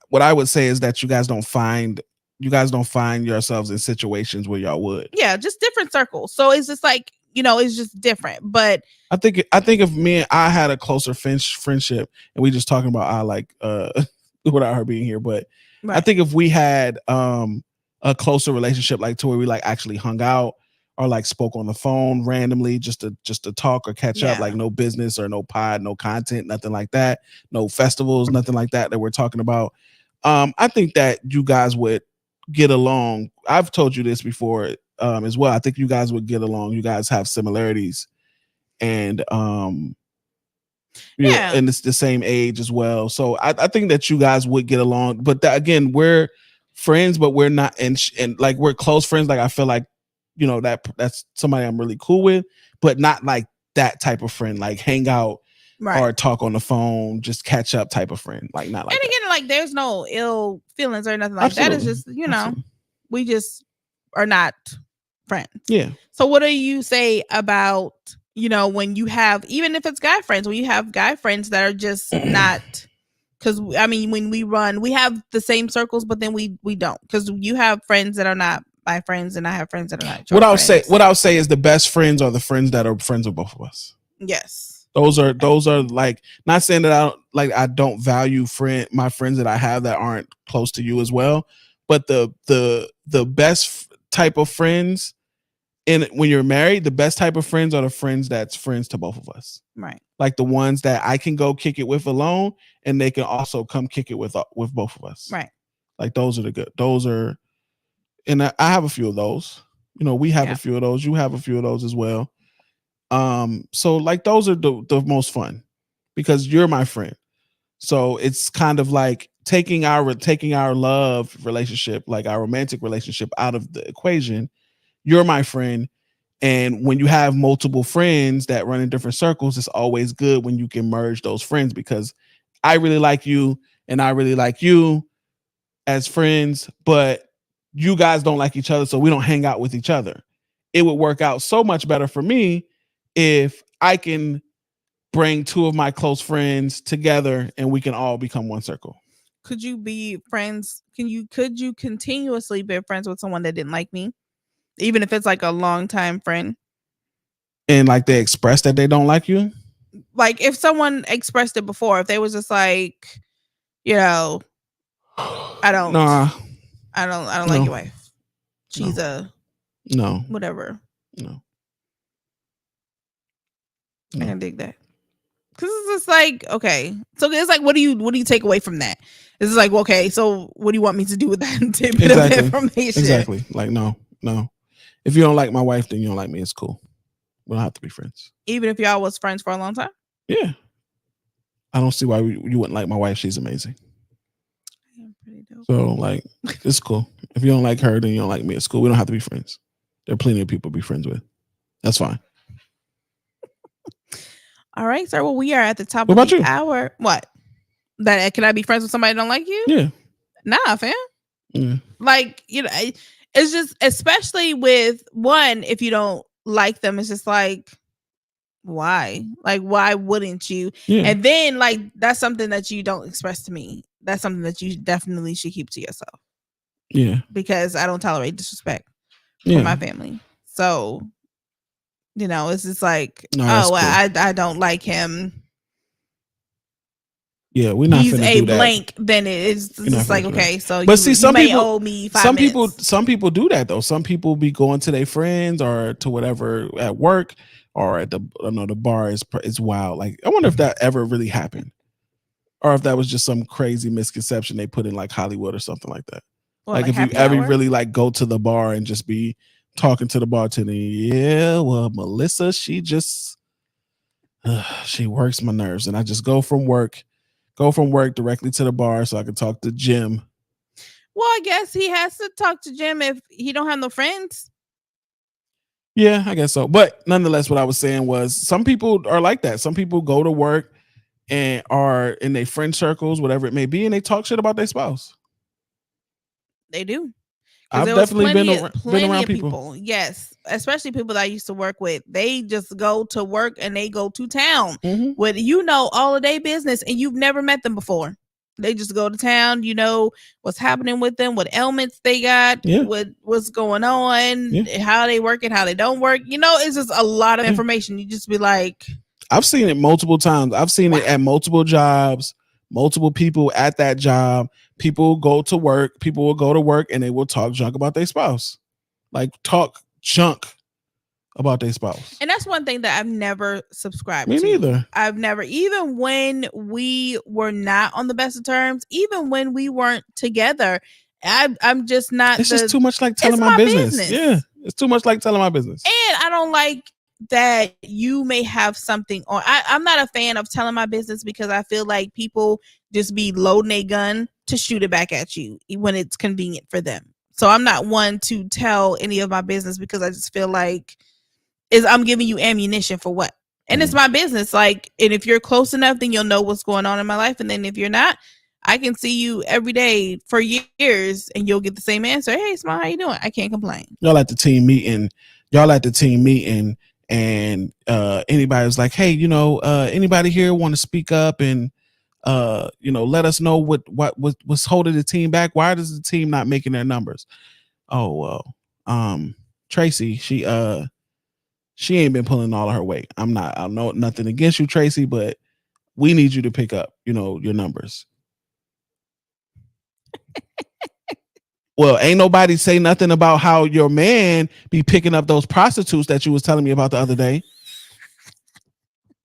what I would say is that you guys don't find yourselves in situations where y'all would. Yeah, just different circles. So it's just like, you know, it's just different. But I think if me and I had a closer friendship, and we just talking about I like without her being here, but right. I think if we had a closer relationship, like to where we like actually hung out or like spoke on the phone randomly just to talk or catch up, like no business or no pod, no content, nothing like that, no festivals, nothing like that we're talking about. I think that you guys would get along. I've told you this before as well. I think you guys would get along. You guys have similarities, and and it's the same age as well. So I think that you guys would get along. But again, we're friends, but we're not, and like we're close friends. Like I feel like, you know, that's somebody I'm really cool with, but not like that type of friend, like hang out or talk on the phone, just catch up type of friend. Like not like. And again, like there's no ill feelings or nothing like that. It's just, you know, we just are not friends. Yeah. So what do you say about, you know, when you have, even if it's guy friends, when you have guy friends that are just not. Because I mean, when we run, we have the same circles, but then we don't. Because you have friends that are not my friends, and I have friends that are not. What I'll say is the best friends are the friends that are friends with both of us. Yes, those are like, not saying that I don't value my friends that I have that aren't close to you as well, but the best type of friends, and when you're married, the best type of friends are the friends that's friends to both of us. Right. Like the ones that I can go kick it with alone, and they can also come kick it with both of us. Right. Like those are, and I have a few of those. You know, we have a few of those. You have a few of those as well. So like those are the most fun because you're my friend. So it's kind of like taking our love relationship, like our romantic relationship, out of the equation. You're my friend. And when you have multiple friends that run in different circles, it's always good when you can merge those friends, because I really like you and I really like you as friends, but you guys don't like each other, so we don't hang out with each other. It would work out so much better for me if I can bring two of my close friends together and we can all become one circle. Could you be friends? Could you continuously be friends with someone that didn't like me? Even if it's like a longtime friend. And like they express that they don't like you? Like if someone expressed it before, if they was just like, you know, I don't like your wife. She's whatever. No. I can dig that. Cause it's just like, okay. So it's like, what do you take away from that? It's like, okay, so what do you want me to do with that bit of information? Exactly. Like, no. If you don't like my wife, then you don't like me. It's cool. We don't have to be friends. Even if y'all was friends for a long time? Yeah. I don't see why you wouldn't like my wife. She's amazing. Pretty dope. So, like, it's cool. If you don't like her, then you don't like me. It's cool. We don't have to be friends. There are plenty of people to be friends with. That's fine. All right, sir. Well, we are at the top of the hour. What? That can I be friends with somebody that don't like you? Yeah. Nah, fam. Yeah. Like, you know, it's just, especially with one, if you don't like them, it's just like, why? Like, why wouldn't you? Yeah. And then, like, that's something that you don't express to me. That's something that you definitely should keep to yourself. Yeah. Because I don't tolerate disrespect from my family. So, you know, it's just like, cool. I don't like him. Yeah, we're not. He's a do that. blank. Then it's just like, okay, so but see, some people owe me 5 minutes. Some people do that though. Some people be going to their friends or to whatever at work or at the bar is wild. Like, I wonder if that ever really happened, or if that was just some crazy misconception they put in like Hollywood or something like that. Like if you ever really like go to the bar and just be talking to the bartender. Yeah, well, Melissa, she just she works my nerves, and I just go from work directly to the bar so I can talk to Jim. Well, I guess he has to talk to Jim if he don't have no friends. Yeah, I guess so. But nonetheless, what I was saying was some people are like that. Some people go to work and are in their friend circles, whatever it may be, and they talk shit about their spouse. They do. I've There was definitely been plenty around of people. Yes, especially people that I used to work with. They just go to work and they go to town with all of their business, and you've never met them before. They just go to town. You know what's happening with them, what ailments they got, what's going on, how they work and how they don't work. It's just a lot of information. You just be like, I've seen it multiple times. I've seen it at multiple jobs, multiple people at that job. People go to work. People will go to work and they will talk junk about their spouse. Like talk junk about their spouse. And that's one thing that I've never subscribed to. Me neither. I've never, even when we were not on the best of terms, even when we weren't together, I'm just not. It's just too much like telling my business. Yeah, it's too much like telling my business. And I don't like that you may have something on. I'm not a fan of telling my business because I feel like people just be loading a gun to shoot it back at you when it's convenient for them. So I'm not one to tell any of my business because I just feel like I'm giving you ammunition for what? And it's my business. Like, and if you're close enough, then you'll know what's going on in my life. And then if you're not, I can see you every day for years and you'll get the same answer. Hey, Smile, how you doing? I can't complain. Y'all at the team meeting and anybody was like, hey, anybody here want to speak up and let us know what's holding the team back? Why does the team not making their numbers? Oh, well, Tracy, she ain't been pulling all of her weight. I know nothing against you, Tracy, but we need you to pick up, your numbers. Well, ain't nobody say nothing about how your man be picking up those prostitutes that you was telling me about the other day.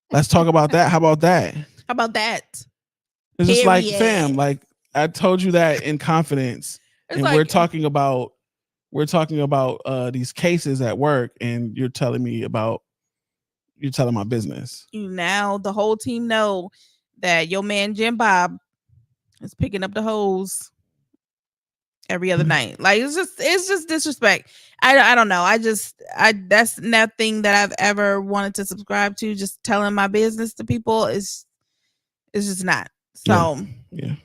Let's talk about that. How about that? How about that? It's just like, fam, like I told you that in confidence. It's and like, we're talking about these cases at work and you're telling my business. Now the whole team know that your man Jim Bob is picking up the hose every other night. Like it's just disrespect. I don't know. That's nothing that I've ever wanted to subscribe to. Just telling my business to people is just not. So yeah.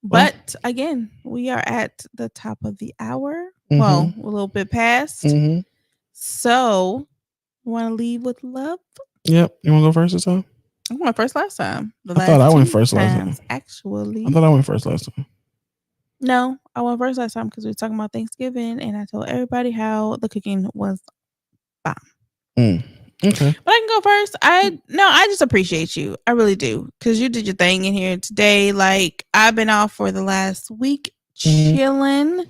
But again, we are at the top of the hour. Well, a little bit past. So want to leave with love? Yep. You want to go first this time? I went first last time. I thought I went first last time. Actually, I thought I went first last time. No, I went first last time because we were talking about Thanksgiving, and I told everybody how the cooking was bomb. Okay, but I can go first. I just appreciate you. I really do, because you did your thing in here today. Like I've been off for the last week, chilling,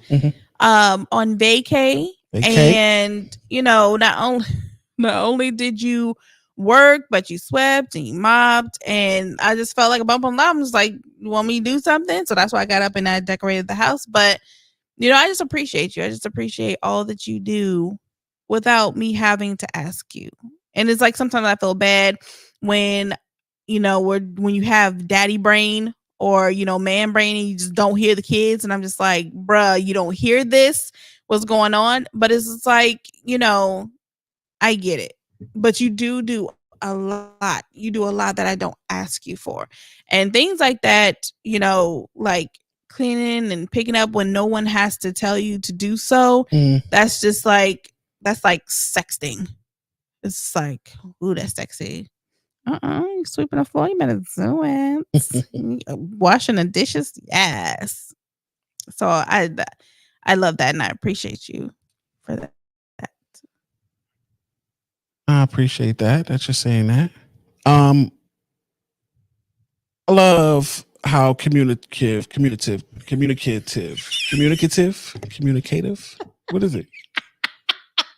on vacay, and not only did you work, but you swept and you mopped, and I just felt like a bump on the lap. I was like, you want me to do something? So that's why I got up and I decorated the house. But I just appreciate you. I just appreciate all that you do without me having to ask you. And it's like sometimes I feel bad when when you have daddy brain or man brain and you just don't hear the kids, and I'm just like, bruh, you don't hear this, what's going on? But it's just like, I get it. But you do a lot. You do a lot that I don't ask you for. And things like that, like cleaning and picking up when no one has to tell you to do so. That's just like, that's like sexting. It's like, ooh, that's sexy. You sweeping the floor, you better do it. Washing the dishes, yes. So I love that, and I appreciate you for that. I appreciate that you're saying that. I love how communicative. What is it?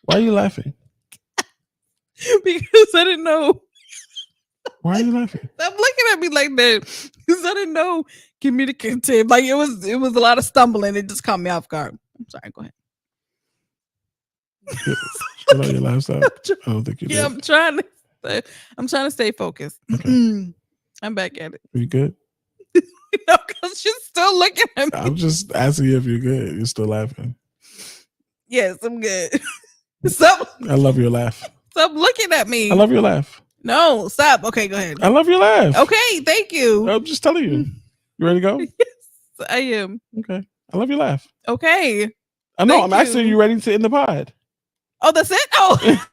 Why are you laughing? Because I didn't know. Why are you laughing? Stop looking at me like that. Because I didn't know communicative. Like it was a lot of stumbling. It just caught me off guard. I'm sorry. Go ahead. Spit on your lifestyle. I don't think you did. I'm trying to stay focused. Okay. I'm back at it. Are you good? No, because you're still looking at me. I'm just asking you if you're good. You're still laughing. Yes, I'm good. Stop. I love your laugh. Stop looking at me. I love your laugh. No, stop. Okay, go ahead. I love your laugh. Okay, thank you. I'm just telling you. You ready to go? Yes, I am. Okay. I love your laugh. Okay. I know. Thank I'm asking you ready to end the pod. Oh, that's it? Oh.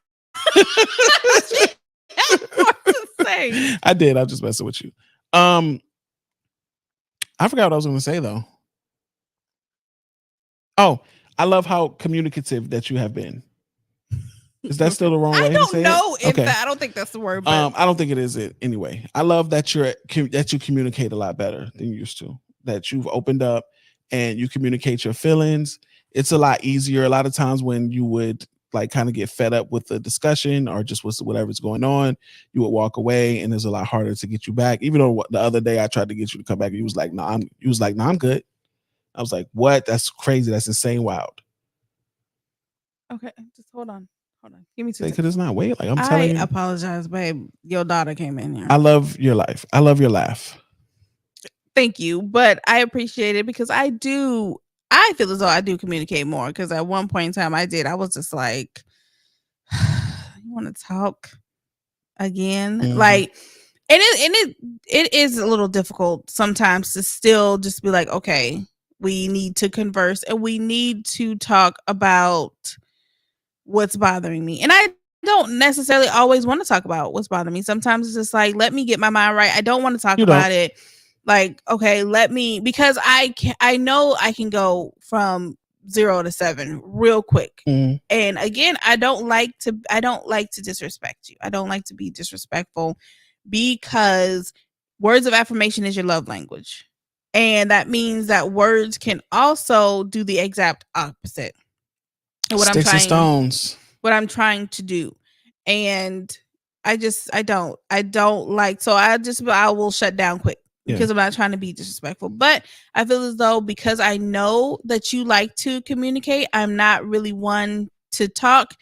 What to say? I did. I'm just messing with you. I forgot what I was going to say though. Oh, I love how communicative that you have been. Is that still the wrong way to say it? I don't know if Okay. I don't think that's the word. But I don't think it is it anyway. I love that you communicate a lot better than you used to. That you've opened up and you communicate your feelings. It's a lot easier. A lot of times when you would like kind of get fed up with the discussion or just with whatever's going on, you would walk away, and it's a lot harder to get you back. Even though the other day I tried to get you to come back, you was like, "No, I'm good." I was like, "What? That's crazy. That's insane, wild." okay, just hold on. Give me 2 Because seconds. it's not wait. Like I'm telling you. I apologize, babe. Your daughter came in here. I love your life. I love your laugh. Thank you, but I appreciate it because I feel as though I do communicate more because at one point in time I was just like, you want to talk again? Mhm. Like, and it is a little difficult sometimes to still just be like, okay, we need to converse and we need to talk about what's bothering me. And I don't necessarily always want to talk about what's bothering me. Sometimes it's just like, let me get my mind right. I don't want to talk about it. Like, okay, because I know I can go from 0 to 7 real quick. Mhm. And again, I don't like to disrespect you. I don't like to be disrespectful because words of affirmation is your love language. And that means that words can also do the exact opposite. And Sticks and stones. What I'm trying to do. And I don't like, so I will shut down quick because I'm not trying to be disrespectful. But I feel as though because I know that you like to communicate, I'm not really one to talk.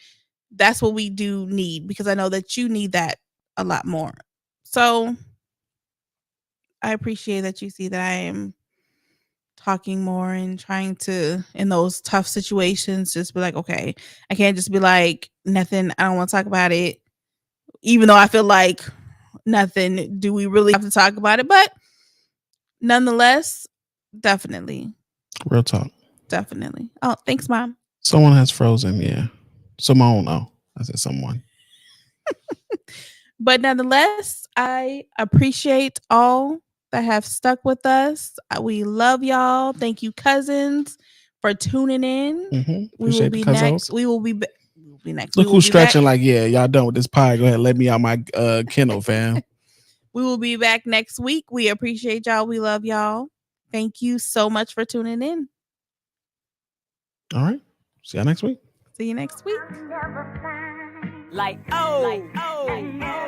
That's what we do need because I know that you need that a lot more. So I appreciate that you see that I am talking more and trying to, in those tough situations, just be like, okay, I can't just be like, nothing, I don't want to talk about it. Even though I feel like nothing, do we really have to talk about it? But nonetheless, definitely. Real talk. Definitely. Oh, thanks, Mom. Someone has frozen, yeah. Simone, oh, I said someone. But nonetheless, I appreciate all that have stuck with us. We love y'all. Thank you, cousins, for tuning in. Mm-hmm. We will be next. We will be next. Look who's stretching like, yeah, y'all done with this pie. Go ahead, let me out my kennel, fam. We will be back next week. We appreciate y'all. We love y'all. Thank you so much for tuning in. All right. See y'all next week. See you next week. Like, oh.